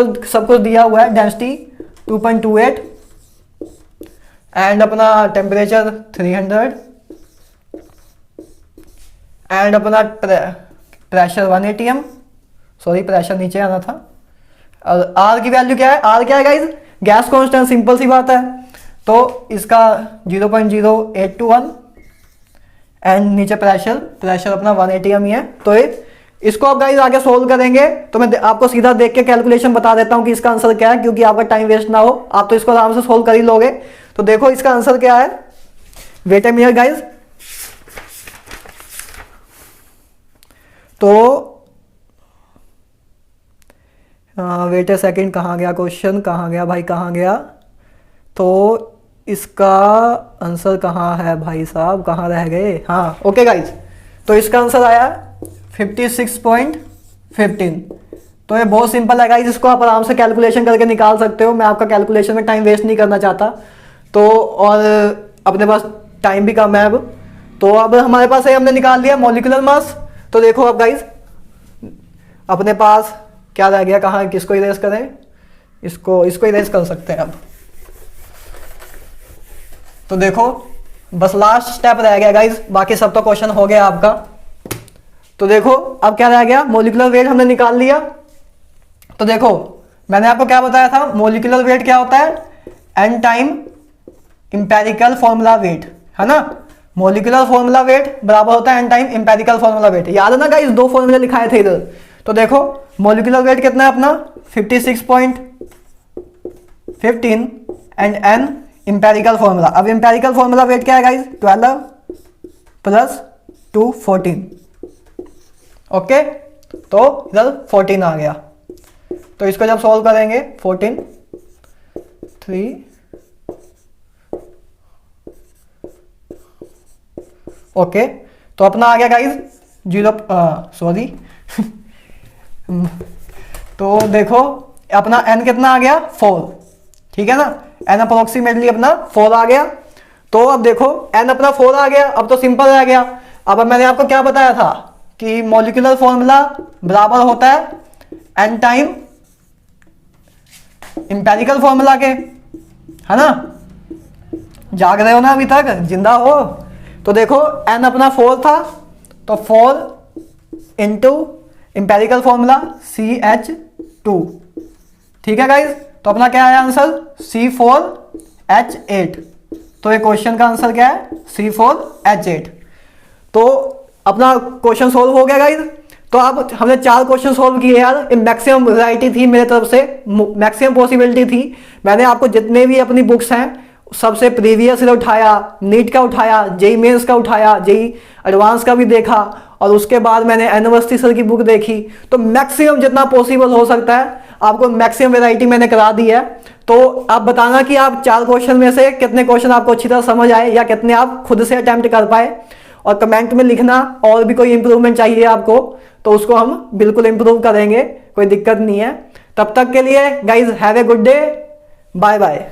कुछ दिया हुआ है, डेंसिटी 2.28 एंड अपना टेम्परेचर 300 एंड अपना प्रेशर 1 atm, सॉरी प्रेशर नीचे आना था। और R की वैल्यू क्या है, R क्या है गाइज, गैस कांस्टेंट, सिंपल सी बात है। तो इसका 0.0821 एंड नीचे प्रेशर अपना 1 atm ही है। तो इसको आप गाइज आगे सोल्व करेंगे तो मैं आपको सीधा देख के कैलकुलेशन बता देता हूं कि इसका आंसर क्या है, क्योंकि आपका टाइम वेस्ट ना हो, आप तो इसको आराम से सोल्व कर ही लोगे। तो देखो इसका आंसर क्या है, वेट ए मिनट गाइज। तो वेट ए सेकेंड, कहाँ गया क्वेश्चन, कहाँ गया भाई, कहाँ गया। तो इसका आंसर कहाँ है भाई साहब, कहाँ रह गए, हाँ ओके गाइज। तो इसका आंसर आया 56.15। तो ये बहुत सिंपल है गाइज, इसको आप आराम से कैलकुलेशन करके निकाल सकते हो। मैं आपका कैलकुलेशन में टाइम वेस्ट नहीं करना चाहता, तो और अपने पास टाइम भी कम है अब। तो अब हमारे पास है, हमने निकाल लिया मॉलिक्यूलर मास। तो देखो अब गाइज अपने पास क्या रह गया, कहाँ, किसको इरेज करें, इसको इरेज कर सकते हैं अब। तो देखो बस लास्ट स्टेप रह गया गाइज, बाकी सब तो क्वेश्चन हो गया आपका। तो देखो अब क्या रह गया, मॉलिक्यूलर वेट हमने निकाल लिया। तो देखो मैंने आपको क्या बताया था, मॉलिक्यूलर वेट क्या होता है, N time empirical formula weight, है ना। मॉलिक्यूलर फॉर्मूला वेट बराबर होता है N time empirical formula weight. याद है ना गाइस, 2 फॉर्मूले लिखाए थे इधर। तो देखो मॉलिक्यूलर वेट कितना है अपना 56.15 एंड एन इंपेरिकल फॉर्मूला। अब इंपेरिकल फॉर्मूला वेट क्या है गाइस, 12 प्लस 2 14। ओके, तो इधर 14 आ गया। तो इसको जब सॉल्व करेंगे 14 3 ओके, तो अपना आ गया गाइस 0 सॉरी तो देखो अपना n कितना आ गया 4, ठीक है ना। n अप्रोक्सीमेटली अपना 4 आ गया। तो अब देखो n अपना 4 आ गया, अब तो सिंपल रह गया। अब मैंने आपको क्या बताया था कि मॉलिक्यूलर फॉर्मूला बराबर होता है n टाइम इंपेरिकल फॉर्मूला के, है ना। जाग रहे हो ना अभी तक, जिंदा हो। तो देखो n अपना 4 था, तो 4 इंटू इंपेरिकल फॉर्मूला CH2, ठीक है गाइज। तो अपना क्या है आंसर C4H8। तो ये क्वेश्चन का आंसर क्या है C4H8। तो अपना क्वेश्चन सोल्व हो गया गाइज। तो अब हमने 4 क्वेश्चन सोल्व किए यार, मैक्सिमम वैरायटी थी मेरे तरफ से, मैक्सिमम पॉसिबिलिटी थी। मैंने आपको जितने भी अपनी बुक्स हैं सबसे प्रीवियस ईयर उठाया, नीट का उठाया, जेई मेंस का उठाया, जेई एडवांस का भी देखा, और उसके बाद मैंने यूनिवर्सिटी सर की बुक देखी। तो मैक्सिमम जितना पॉसिबल हो सकता है आपको मैक्सिमम वैरायटी मैंने करा दी है। तो आप बताना कि आप 4 क्वेश्चन में से कितने क्वेश्चन आपको अच्छी तरह समझ आए या कितने आप खुद से अटेम्प्ट कर पाए, और कमेंट में लिखना और भी कोई इंप्रूवमेंट चाहिए आपको तो उसको हम बिल्कुल इंप्रूव करेंगे, कोई दिक्कत नहीं है। तब तक के लिए guys have a good day, bye bye.